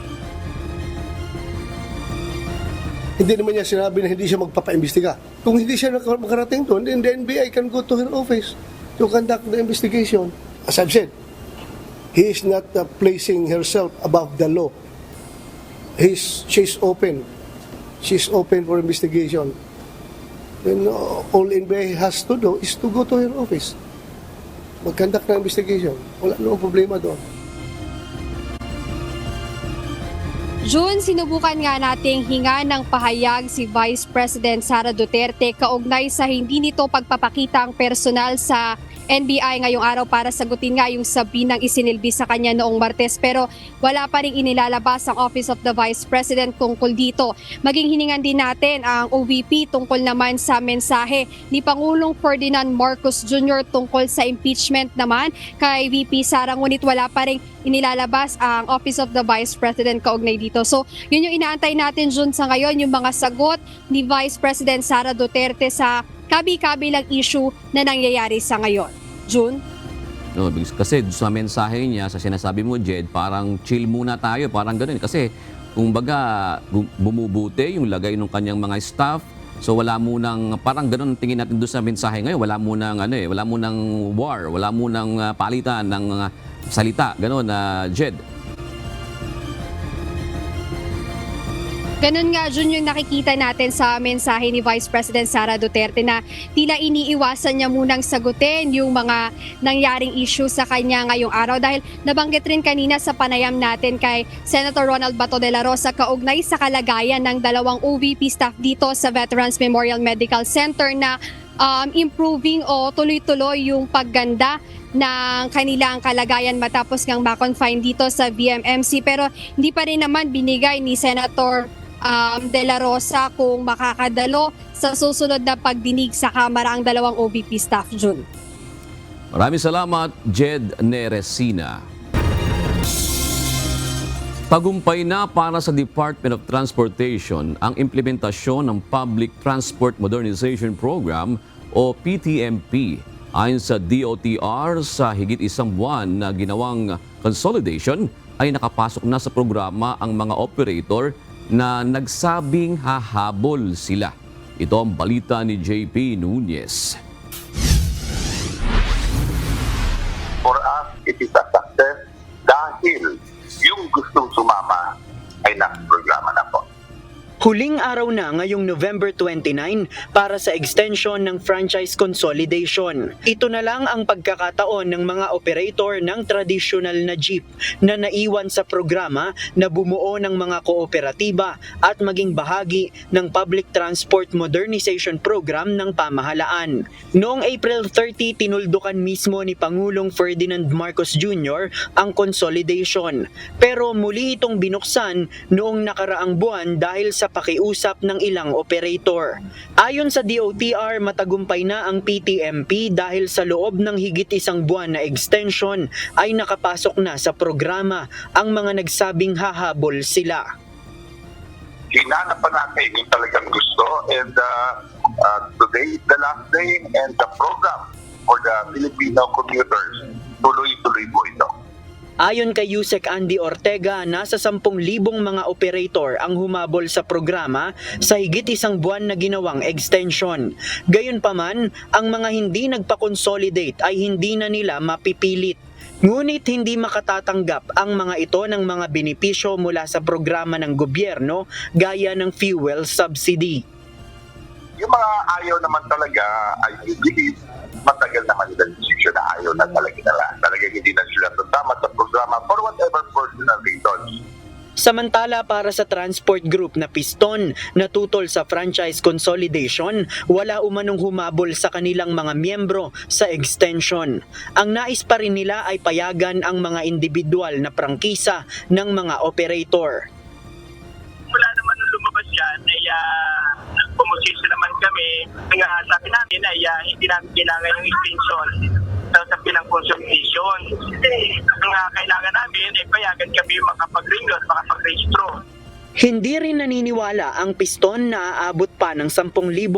Hindi naman niya sinabi na hindi siya magpapaimbestiga. Kung hindi siya makarating doon, then the NBI can go to her office to conduct the investigation. As I've said, he is not placing herself above the law. She's open. She's open for investigation. And all NBI has to do is to go to her office. Mag-conduct ng investigation. Wala namang problema doon. June, sinubukan nga nating hinga ng pahayag si Vice President Sara Duterte kaugnay sa hindi nito pagpapakita ang personal sa NBI ngayong araw para sagutin nga yung sabinang isinilbi sa kanya noong Martes, pero wala pa rin inilalabas ang Office of the Vice President tungkol dito. Maging hiningan din natin ang OVP tungkol naman sa mensahe ni Pangulong Ferdinand Marcos Jr. tungkol sa impeachment naman kay VP Sara, ngunit wala pa rin inilalabas ang Office of the Vice President kaugnay dito. So yun yung inaantay natin, June, sa ngayon, yung mga sagot ni Vice President Sara Duterte sa kabi-kabilang issue na nangyayari sa ngayon. June? No, kasi sa mensahe niya, sa sinasabi mo, Jed, parang chill muna tayo, parang ganun. Kasi kung baga bumubuti yung lagay ng kanyang mga staff, so wala munang, parang ganun tingin natin doon sa mensahe ngayon, wala munang wala munang war, wala munang palitan ng salita, ganun Jed. Ganun nga, Jun, yung nakikita natin sa mensahe ni Vice President Sara Duterte na tila iniiwasan niya munang sagutin yung mga nangyaring issue sa kanya ngayong araw dahil nabanggit rin kanina sa panayam natin kay Senator Ronald Bato de la Rosa kaugnay sa kalagayan ng dalawang OVP staff dito sa Veterans Memorial Medical Center na improving o tuloy-tuloy yung pagganda ng kanilang kalagayan matapos ngang ma-confine dito sa VMMC, pero hindi pa rin naman binigay ni Senator de la Rosa kung makakadalo sa susunod na pagdinig sa Kamara ang dalawang OVP staff, June. Maraming salamat, Jed Neresina. Tagumpay na para sa Department of Transportation ang implementasyon ng Public Transport Modernization Program o PTMP. Ayon sa DOTR, sa higit isang buwan na ginawang consolidation ay nakapasok na sa programa ang mga operator na nagsabing hahabol sila. Ito ang balita ni JP Nunez. For us, it is a success dahil yung gustong sumama ay nasa programa na po. Huling araw na ngayong November 29 para sa extension ng franchise consolidation. Ito na lang ang pagkakataon ng mga operator ng traditional na jeep na naiwan sa programa na bumuo ng mga kooperatiba at maging bahagi ng Public Transport Modernization Program ng pamahalaan. Noong April 30, tinuldukan mismo ni Pangulong Ferdinand Marcos Jr. ang consolidation. Pero muli itong binuksan noong nakaraang buwan dahil sa pakiusap ng ilang operator. Ayon sa DOTR, matagumpay na ang PTMP dahil sa loob ng higit isang buwan na extension ay nakapasok na sa programa ang mga nagsabing hahabol sila. Hinanap pa natin yung talagang gusto and today is the last day and the program for the Filipino commuters tuloy-tuloy po ito. Ayon kay Yusek Andy Ortega, nasa 10,000 mga operator ang humabol sa programa sa higit isang buwan na ginawang extension. Gayunpaman, ang mga hindi nagpa-consolidate ay hindi na nila mapipilit. Ngunit hindi makatatanggap ang mga ito ng mga benepisyo mula sa programa ng gobyerno gaya ng fuel subsidy. Yung mga ayaw naman talaga, I believe, matagal naman nila decision na ayaw na talaga nila. Talaga hindi na sila tama sa programa for whatever personal reasons. Samantala, para sa transport group na Piston na tutol sa franchise consolidation, wala umanong humabol sa kanilang mga miyembro sa extension. Ang nais pa rin nila ay payagan ang mga individual na prangkisa ng mga operator. Wala naman nung lumabas yan ay nagpumosisyon naman kami. Kaya sabi namin ay hindi namin kailangan yung extension sa pinang consolidation. Ang kailangan namin namin ay payagan kami makapag-renew at makapag-rehistro. Hindi rin naniniwala ang piston na aabot pa ng 10,000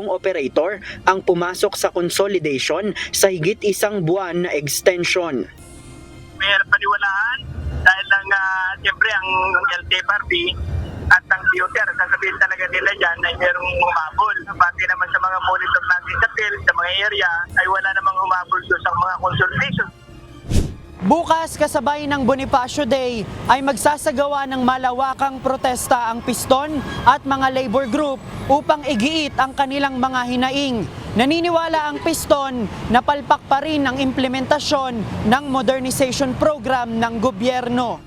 operator ang pumasok sa consolidation sa higit 1 buwan na extension. Mayroon paniwalaan dahil lang siyempre ang LTFRB at ang BOTR, sasabihin talaga nila dyan ay merong humabol. Pati naman sa mga monitor natin sa field, sa mga area, ay wala namang humabol doon sa mga consultation. Bukas, kasabay ng Bonifacio Day, ay magsasagawa ng malawakang protesta ang piston at mga labor group upang igiit ang kanilang mga hinaing. Naniniwala ang piston na palpak pa rin ang implementasyon ng modernization program ng gobyerno.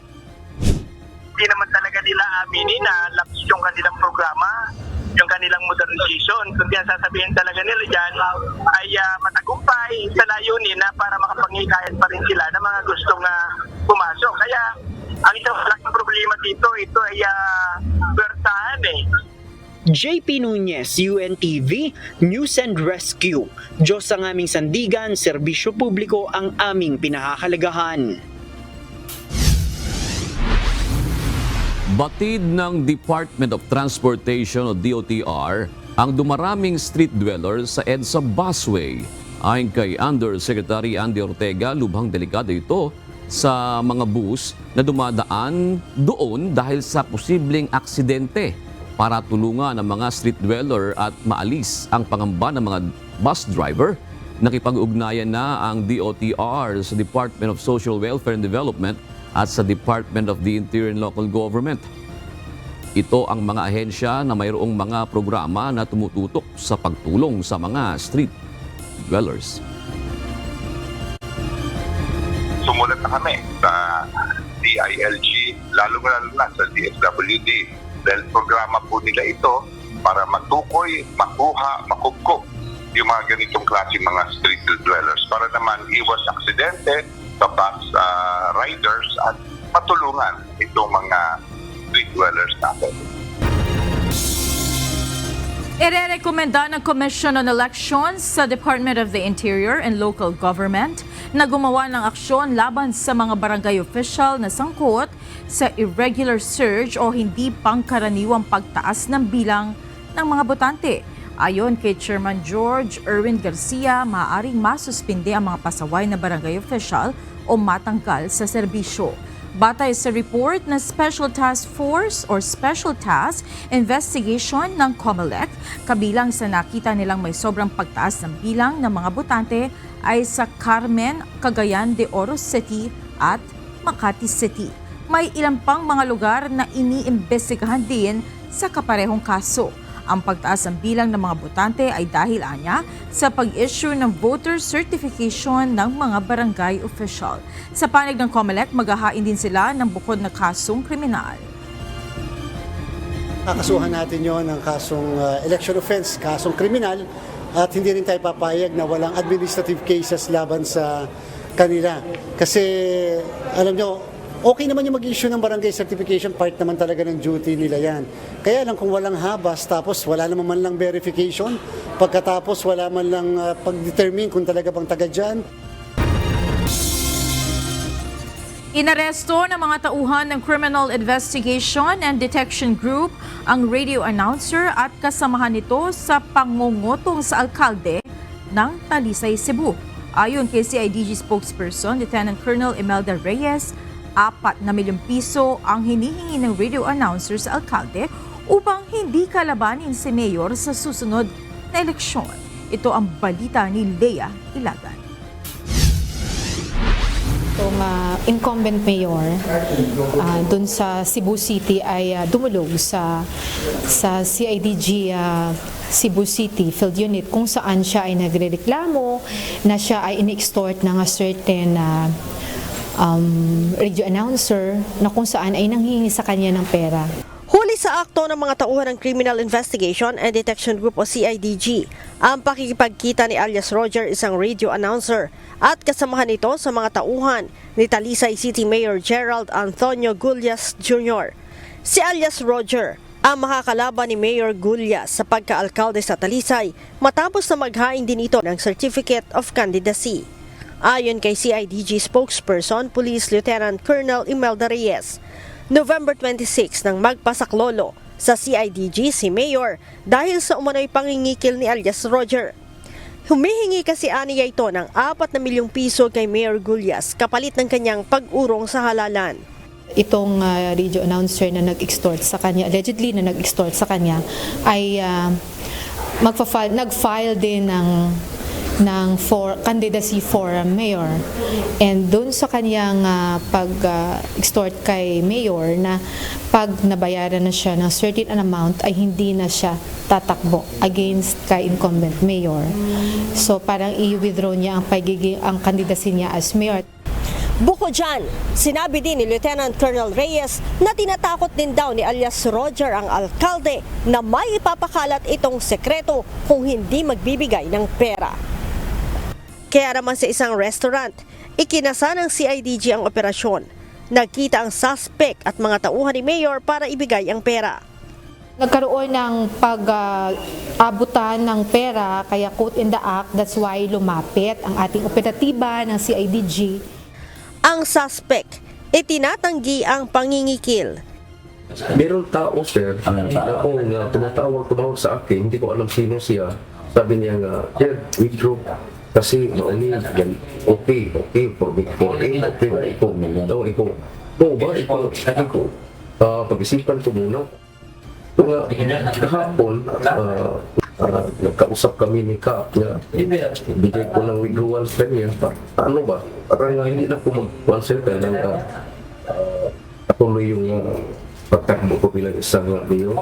Hindi naman talaga nila aminin na lapse yung kanilang programa, yung kanilang modernization. Kundi ang sasabihin talaga nila dyan ay matagumpay sa layunin na para makapangikayan pa rin sila ng mga gustong pumasok. Kaya ang isang malaking problema dito, ito ay bertahan JP Nunez, UNTV, News and Rescue. Diyos ang aming sandigan, serbisyo publiko ang aming pinahahalagahan. Batid ng Department of Transportation o DOTR ang dumaraming street dwellers sa EDSA busway. Ayon kay Undersecretary Andy Ortega, lubhang delikado ito sa mga bus na dumadaan doon dahil sa posibleng aksidente. Para tulungan ang mga street dweller at maalis ang pangamba ng mga bus driver, nakipag-ugnayan na ang DOTR sa Department of Social Welfare and Development at sa Department of the Interior and Local Government. Ito ang mga ahensya na mayroong mga programa na tumututok sa pagtulong sa mga street dwellers. Sumulat na kami sa DILG, lalo-lalo na sa DSWD. Dahil programa po nila ito para matukoy, makuha, makupkop yung mga ganitong klase mga street dwellers para naman iwas aksidente sa bus riders at matulungan itong mga street dwellers natin. Irerekomenda ng Commission on Elections sa Department of the Interior and Local Government na gumawa ng aksyon laban sa mga barangay official na sangkot sa irregular surge o hindi pangkaraniwang pagtaas ng bilang ng mga botante. Ayon kay Chairman George Erwin Garcia, maaaring masuspinde ang mga pasaway na barangay official o matanggal sa serbisyo. Batay sa report na Special Task Force or Special Task Investigation ng COMELEC, kabilang sa nakita nilang may sobrang pagtaas ng bilang ng mga botante ay sa Carmen, Cagayan de Oro City at Makati City. May ilang pang mga lugar na iniimbestigahan din sa kaparehong kaso. Ang pagtaas ng bilang ng mga botante ay dahil anya sa pag-issue ng voter certification ng mga barangay official. Sa panig ng COMELEC, maghahain din sila ng bukod na kasong kriminal. Kakasuhan natin yon ng kasong election offense, kasong kriminal, at hindi rin tayo papayag na walang administrative cases laban sa kanila. Kasi alam nyo, okay naman yung mag-issue ng barangay certification, part naman talaga ng duty nila yan. Kaya lang kung walang habas, tapos wala naman man lang verification, pagkatapos wala man lang pag-determine kung talaga bang taga dyan. Inaresto ng mga tauhan ng Criminal Investigation and Detection Group ang radio announcer at kasamahan nito sa pangungutong sa alkalde ng Talisay, Cebu. Ayon kay CIDG spokesperson Lieutenant Colonel Imelda Reyes, 4 na milyong piso ang hinihingi ng radio announcer sa alkalde upang hindi kalabanin si Mayor sa susunod na eleksyon. Ito ang balita ni Lea Ilagan. Itong incumbent mayor dun sa Cebu City ay dumulog sa CIDG Cebu City Field Unit kung saan siya ay nagrereklamo na siya ay ini-extort ng certain radio announcer na kung saan ay nanghihingi sa kanya ng pera. Huli sa akto ng mga tauhan ng Criminal Investigation and Detection Group o CIDG, ang pakikipagkita ni alias Roger, isang radio announcer, at kasamahan nito sa mga tauhan ni Talisay City Mayor Gerald Antonio Gullias Jr. Si alias Roger ang makakalaban ni Mayor Gullias sa pagka-alkalde sa Talisay matapos na maghain din ito ng Certificate of Candidacy. Ayon kay CIDG spokesperson, Police Lieutenant Colonel Imelda Reyes, November 26 nang magpasaklolo sa CIDG si Mayor dahil sa umano'y pangingikil ni alias Roger. Humihingi kasi aniya ito ng 4 na milyong piso kay Mayor Gullas kapalit ng kanyang pag-urong sa halalan. Itong radio announcer na nag-extort sa kanya, allegedly na nag-extort sa kanya, ay nag-file din ng candidacy for mayor. And doon sa kanyang pag-extort kay mayor na pag nabayaran na siya ng certain amount ay hindi na siya tatakbo against kay incumbent mayor. So parang i-withdraw niya ang candidacy niya as mayor. Bukod dyan, sinabi din ni Lieutenant Colonel Reyes na tinatakot din daw ni alias Roger ang alkalde na may ipapakalat itong sekreto kung hindi magbibigay ng pera. Kaya naman sa isang restaurant, ikinasa ng CIDG ang operasyon. Nagkita ang suspect at mga tauhan ni Mayor para ibigay ang pera. Nagkaroon ng pag-abutan ng pera, kaya quote in the act, that's why lumapit ang ating operatiba ng CIDG. Ang suspect, itinatanggi ang pangingikil. Meron tao, sir, na tumatawag sa akin, hindi ko alam sino siya. Sabi niya nga, sir, withdraw. Kasi okay, for me, pag-isipan ko muna. So nga, kahapon, nagkausap kami ni Kap na bigay ko ng withdrawal sa niya. Ano ba? Parang hindi na po mag-cancel ka ng patuloy yung pagtakbo ko bilang isang mayor.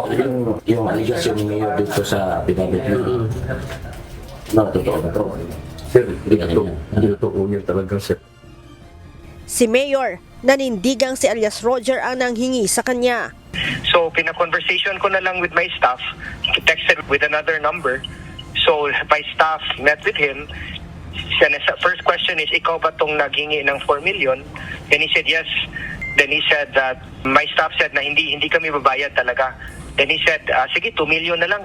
Yung aligasyon ni Mayor dito sa pinabit niyo, totoo na to. Sir, dito po niya talaga, sir. Si Mayor, nanindigang si alias Roger ang nanghingi sa kanya. So, pina-conversation ko na lang with my staff, texted with another number. So, my staff met with him. First question is, ikaw ba tong naghingi ng 4 million? Then he said, yes. Then he said that, my staff said na hindi kami babayad talaga. Then he said, sige, 2 million na lang,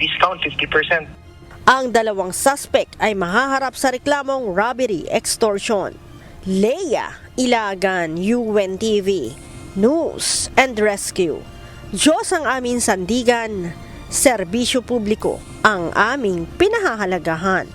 discount 50%. Ang dalawang suspect ay mahaharap sa reklamong robbery, extortion. Leia Ilagan, UNTV, News and Rescue. Diyos ang aming sandigan, serbisyo publiko ang aming pinahahalagahan.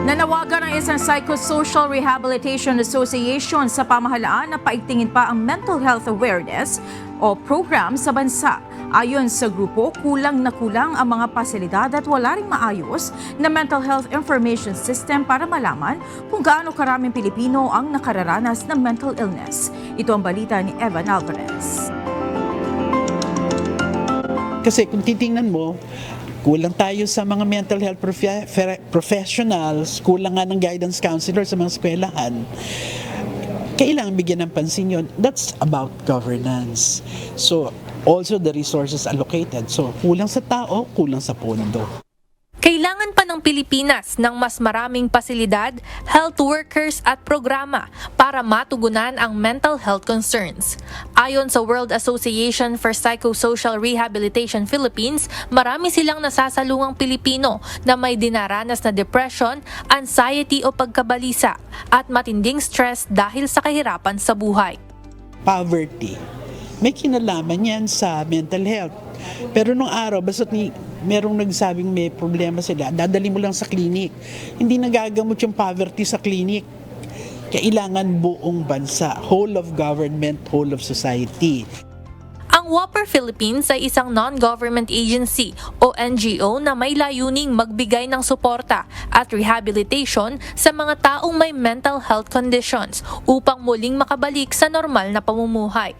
Nanawagan ang isang Psychosocial Rehabilitation Association sa pamahalaan na paigtingin pa ang mental health awareness o program sa bansa. Ayon sa grupo, kulang na kulang ang mga pasilidad at wala ring maayos na mental health information system para malaman kung gaano karaming Pilipino ang nakararanas ng mental illness. Ito ang balita ni Evan Alvarez. Kasi kung titingnan mo, kulang tayo sa mga mental health professionals, kulang nga ng guidance counselor sa mga eskwelahan. Kailangan bigyan ng pansin yun. That's about governance. So, also the resources allocated. So, kulang sa tao, kulang sa pondo. Kailangan pa ng Pilipinas ng mas maraming pasilidad, health workers at programa para matugunan ang mental health concerns. Ayon sa World Association for Psychosocial Rehabilitation Philippines, marami silang nasasalungang Pilipino na may dinaranas na depression, anxiety o pagkabalisa at matinding stress dahil sa kahirapan sa buhay. Poverty. May kinalaman yan sa mental health. Pero nung araw, basta merong nagsabing may problema sila, dadali mo lang sa clinic. Hindi nagagamot yung poverty sa clinic. Kailangan buong bansa, whole of government, whole of society. Ang WOPR Philippines ay isang non-government agency o NGO na may layuning magbigay ng suporta at rehabilitation sa mga taong may mental health conditions upang muling makabalik sa normal na pamumuhay.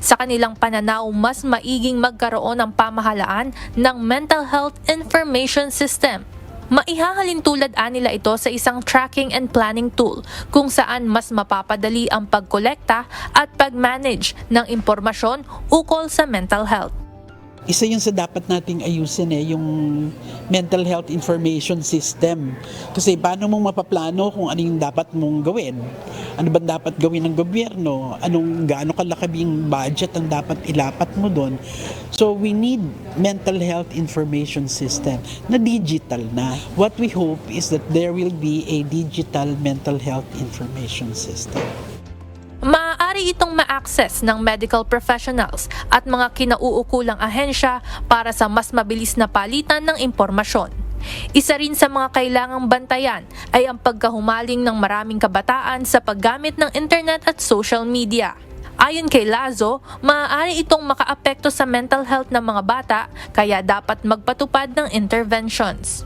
Sa kanilang pananaw, mas maiging magkaroon ng pamahalaan ng mental health information system. Maihahalin tulad nila ito sa isang tracking and planning tool kung saan mas mapapadali ang pagkolekta at pag-manage ng impormasyon ukol sa mental health. isa yun sa dapat nating ayusin yung mental health information system. Kasi paano mong mapaplano kung ano yung dapat mong gawin? Ano ba dapat gawin ng gobyerno? Gaano kalakabing budget ang dapat ilapat mo doon? So we need mental health information system na digital na. What we hope is that there will be a digital mental health information system. Maaari itong ma-access ng medical professionals at mga kinauukulang ahensya para sa mas mabilis na palitan ng impormasyon. Isa rin sa mga kailangang bantayan ay ang pagkahumaling ng maraming kabataan sa paggamit ng internet at social media. Ayon kay Lazo, maaari itong makaapekto sa mental health ng mga bata kaya dapat magpatupad ng interventions.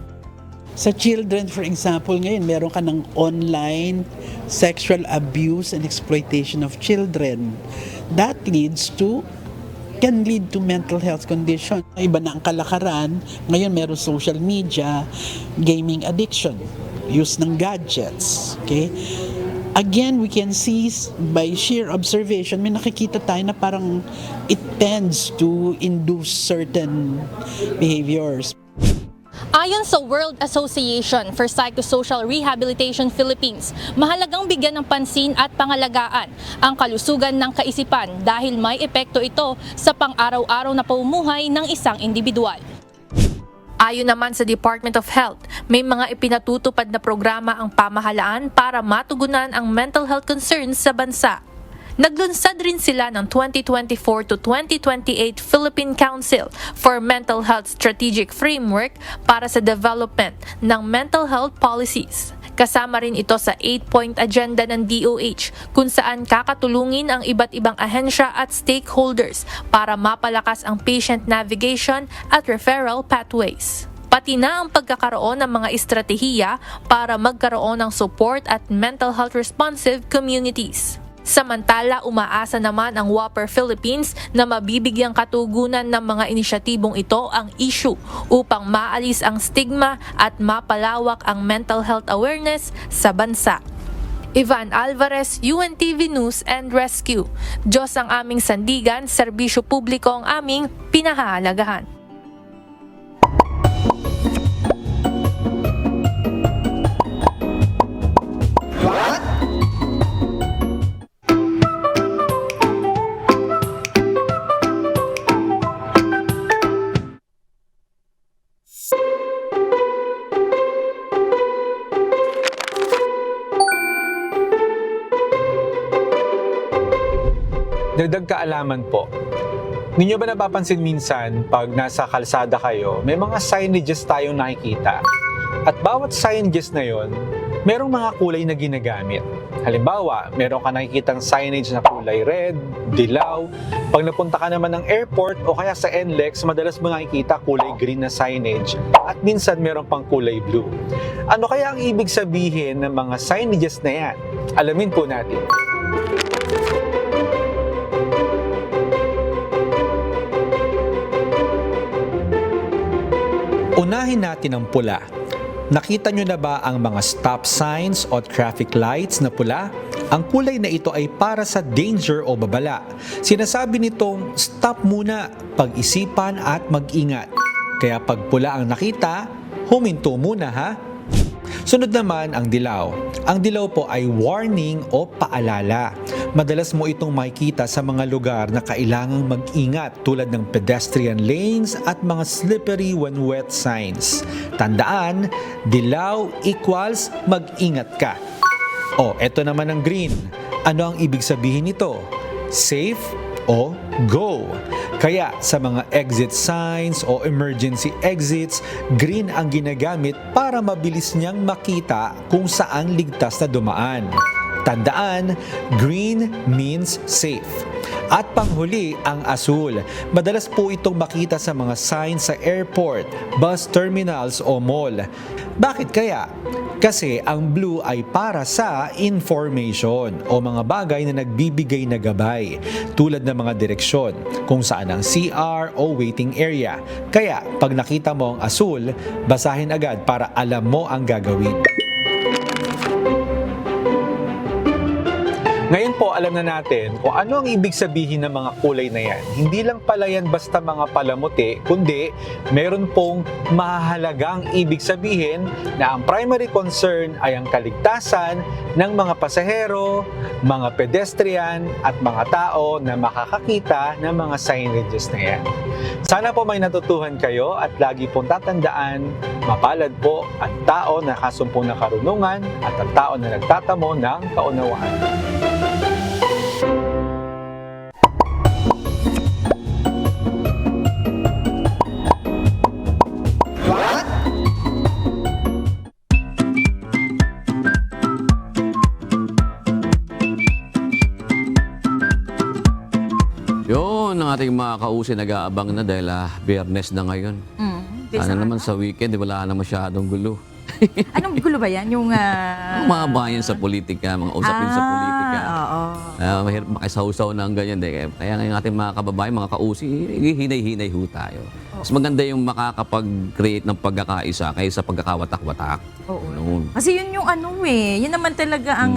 Sa children, for example, ngayon meron ka ng online sexual abuse and exploitation of children. That can lead to mental health condition. Iba na ang kalakaran. Ngayon meron social media, gaming addiction, use ng gadgets. Okay? Again, we can see by sheer observation, may nakikita tayo na parang it tends to induce certain behaviors. Ayon sa World Association for Psychosocial Rehabilitation Philippines, mahalagang bigyan ng pansin at pangalagaan ang kalusugan ng kaisipan dahil may epekto ito sa pang-araw-araw na pamumuhay ng isang individual. Ayon naman sa Department of Health, may mga ipinatutupad na programa ang pamahalaan para matugunan ang mental health concerns sa bansa. Naglunsad rin sila ng 2024 to 2028 Philippine Council for Mental Health Strategic Framework para sa development ng mental health policies. Kasama rin ito sa 8-point agenda ng DOH kung saan kakatulungin ang iba't ibang ahensya at stakeholders para mapalakas ang patient navigation at referral pathways. Pati na ang pagkakaroon ng mga estratehiya para magkaroon ng support at mental health responsive communities. Samantala, umaasa naman ang Whopper Philippines na mabibigyang katugunan ng mga inisyatibong ito ang issue upang maalis ang stigma at mapalawak ang mental health awareness sa bansa. Ivan Alvarez, UNTV News and Rescue. Diyos ang aming sandigan, serbisyo publiko ang aming pinahahalagahan. Dagdag kaalaman po. Ninyo ba napapansin minsan pag nasa kalsada kayo, may mga signages tayong nakikita. At bawat signages na yon, merong mga kulay na ginagamit. Halimbawa, meron ka nakikitang signage na kulay red, dilaw. Pag napunta ka naman ng airport o kaya sa NLEX, madalas mo nakikita kulay green na signage. At minsan meron pang kulay blue. Ano kaya ang ibig sabihin ng mga signages na yan? Alamin po natin. Unahin natin ang pula. Nakita nyo na ba ang mga stop signs o traffic lights na pula? Ang kulay na ito ay para sa danger o babala. Sinasabi nitong stop muna, pag-isipan at mag-ingat. Kaya pag pula ang nakita, huminto muna ha. Sunod naman ang dilaw. Ang dilaw po ay warning o paalala. Madalas mo itong makikita sa mga lugar na kailangang mag-ingat tulad ng pedestrian lanes at mga slippery when wet signs. Tandaan, dilaw equals mag-ingat ka. O, eto naman ang green. Ano ang ibig sabihin nito? Safe o go. Kaya sa mga exit signs o emergency exits, green ang ginagamit para mabilis niyang makita kung saan ligtas na dumaan. Tandaan, green means safe. At panghuli, ang asul. Madalas po itong makita sa mga signs sa airport, bus terminals o mall. Bakit kaya? Kasi ang blue ay para sa information o mga bagay na nagbibigay na gabay, tulad ng mga direksyon, kung saan ang CR o waiting area. Kaya pag nakita mo ang asul, basahin agad para alam mo ang gagawin. Ngayon po, alam na natin kung ano ang ibig sabihin ng mga kulay na yan. Hindi lang pala yan basta mga palamuti, kundi meron pong mahalagang ibig sabihin na ang primary concern ay ang kaligtasan ng mga pasahero, mga pedestrian at mga tao na makakakita ng mga signages na yan. Sana po may natutuhan kayo at lagi pong tatandaan, mapalad po ang tao na nakasumpong ng karunungan at ang tao na nagtatamo ng kaunawaan. Yun, ang ating mga kausi nag-aabang na dahil Biyernes na ngayon. Sana naman sa weekend, wala na masyadong gulo. Anong gulo ba yan? Yung... Mga bayan sa politika, mga usapin sa politika. Oo. Mahirap makisawsaw ng ganyan. Kaya ngayon ating mga kababayan, mga kausi, hinay-hinay ho tayo. Mas maganda yung makakapag-create ng pagkakaisa kaysa pagkakawatak-watak. Oo. Kasi yun yung yun naman talaga ang...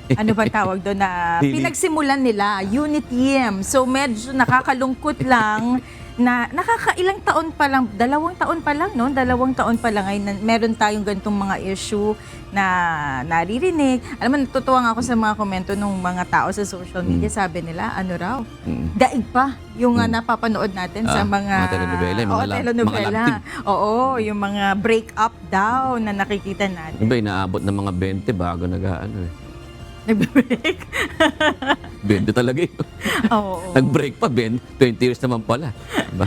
ano ba tawag doon na pinagsimulan nila, Unity. So medyo nakakalungkot lang na nakakailang taon pa lang, 2 taon pa lang, no? 2 taon pa lang ay meron tayong ganitong mga issue na naririnig. Alam mo, natutuwa nga ako sa mga komento ng mga tao sa social media. Sabi nila, ano raw, daig pa yung napapanood natin sa mga telenovela, telenovela. Oo, yung mga break-up daw na nakikita natin. Iba, inaabot ng mga 20 bago Nag-break. 20 talaga yun. Oo. Nag-break pa, 20 years naman pala. Diba?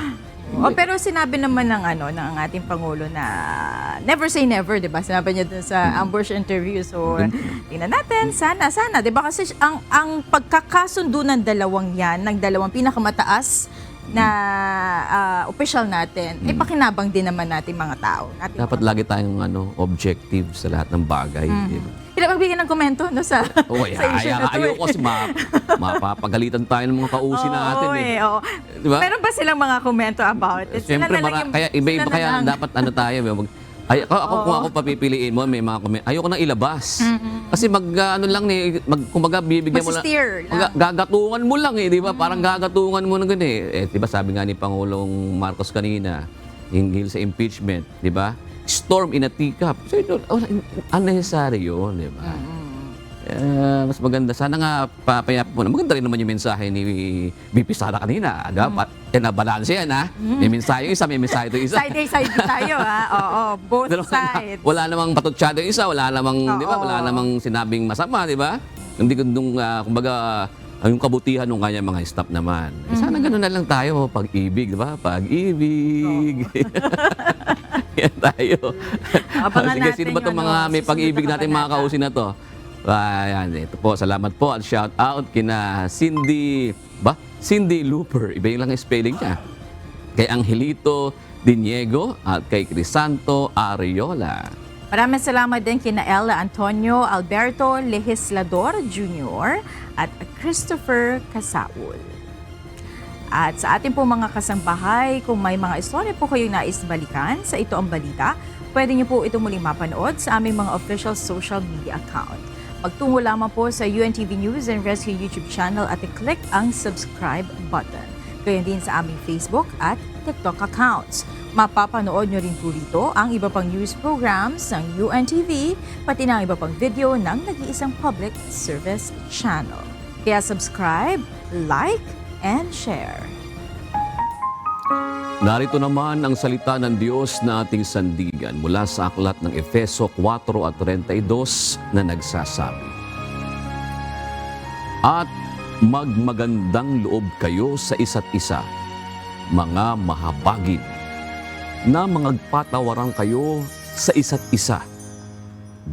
Pero sinabi naman ng ng ating Pangulo na never say never, 'di ba? Sinabi niya dun sa ambush interview. So, tingnan natin, sana, 'di ba? Kasi ang pagkakasundo ng dalawang 'yan, ng dalawang pinakamataas na official natin, ay pakinabang din naman natin mga tao. Dapat lagi tayong objective sa lahat ng bagay. Diba? Magbigay ng komento sa issue na to. Ayoko kasi mapapagalitan tayo ng mga kausi natin. Diba? Meron ba silang mga komento about it? Siyempre, kaya iba-iba kaya dapat tayo. Kung ako papipiliin mo, may mga komento. Ayoko nang ilabas. Kasi kumbaga bibigyan mo lang. Gagatungan mo lang di ba? Parang gagatungan mo ng ganun di ba sabi nga ni Pangulong Marcos kanina, hinggil sa impeachment, di ba? Storm in a teacup. So ito, unnecessary yun, di ba? Mas maganda. Sana nga papayap mo na. Maganda rin naman yung mensahe ni VP Sara kanina. Dapat, nabalanse yan, ha? May mensahe yung isa, may mensahe yung isa. Side tayo, ha? Oo, both sides. Wala namang patutsado yung isa, wala namang, di ba? Wala namang sinabing masama, di ba? Hindi kumbaga, yung kabutihan ng kanya mga staff naman. Sana gano'n na lang tayo, pag-ibig, di ba? Pag-ibig. Yan tayo. Sige, sino ba itong mga may pag-ibig natin mga kausin na to? Ayan, ito po. Salamat po at shout out kina Cindy Looper. Iba yung lang spelling niya. Kay Angelito Diniego at kay Crisanto Ariola. Maraming salamat din kina Ella Antonio Alberto Legislador Jr. at Christopher Casaul. At sa ating po mga kasambahay, kung may mga istorya po kayong nais balikan sa Ito ang Balita, pwede niyo po ito muling mapanood sa aming mga official social media account. Magtungo lamang po sa UNTV News and Rescue YouTube channel at i-click ang subscribe button. Gayon din sa aming Facebook at TikTok accounts. Mapapanood nyo rin po dito ang iba pang news programs ng UNTV, pati na ang iba pang video ng nag-iisang public service channel. Kaya subscribe, like, and share. Narito naman ang salita ng Diyos na ating sandigan mula sa aklat ng Efeso 4:32 na nagsasabi, "At magmagandang loob kayo sa isa't isa, mga mahabagin, na mangagpatawaran kayo sa isa't isa,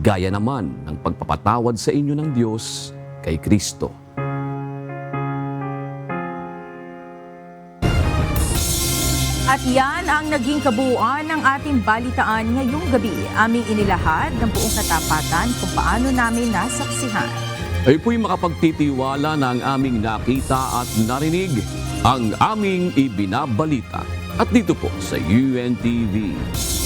gaya naman ng pagpapatawad sa inyo ng Diyos kay Kristo." At yan ang naging kabuuan ng ating balitaan ngayong gabi. Aming inilahad ng buong katapatan kung paano namin nasaksihan. Ay po'y makapagtitiwala na ang aming nakita at narinig, ang aming ibinabalita. At dito po sa UNTV,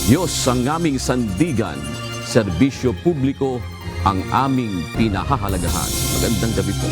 Diyos ang aming sandigan, serbisyo publiko, ang aming pinahahalagahan. Magandang gabi po.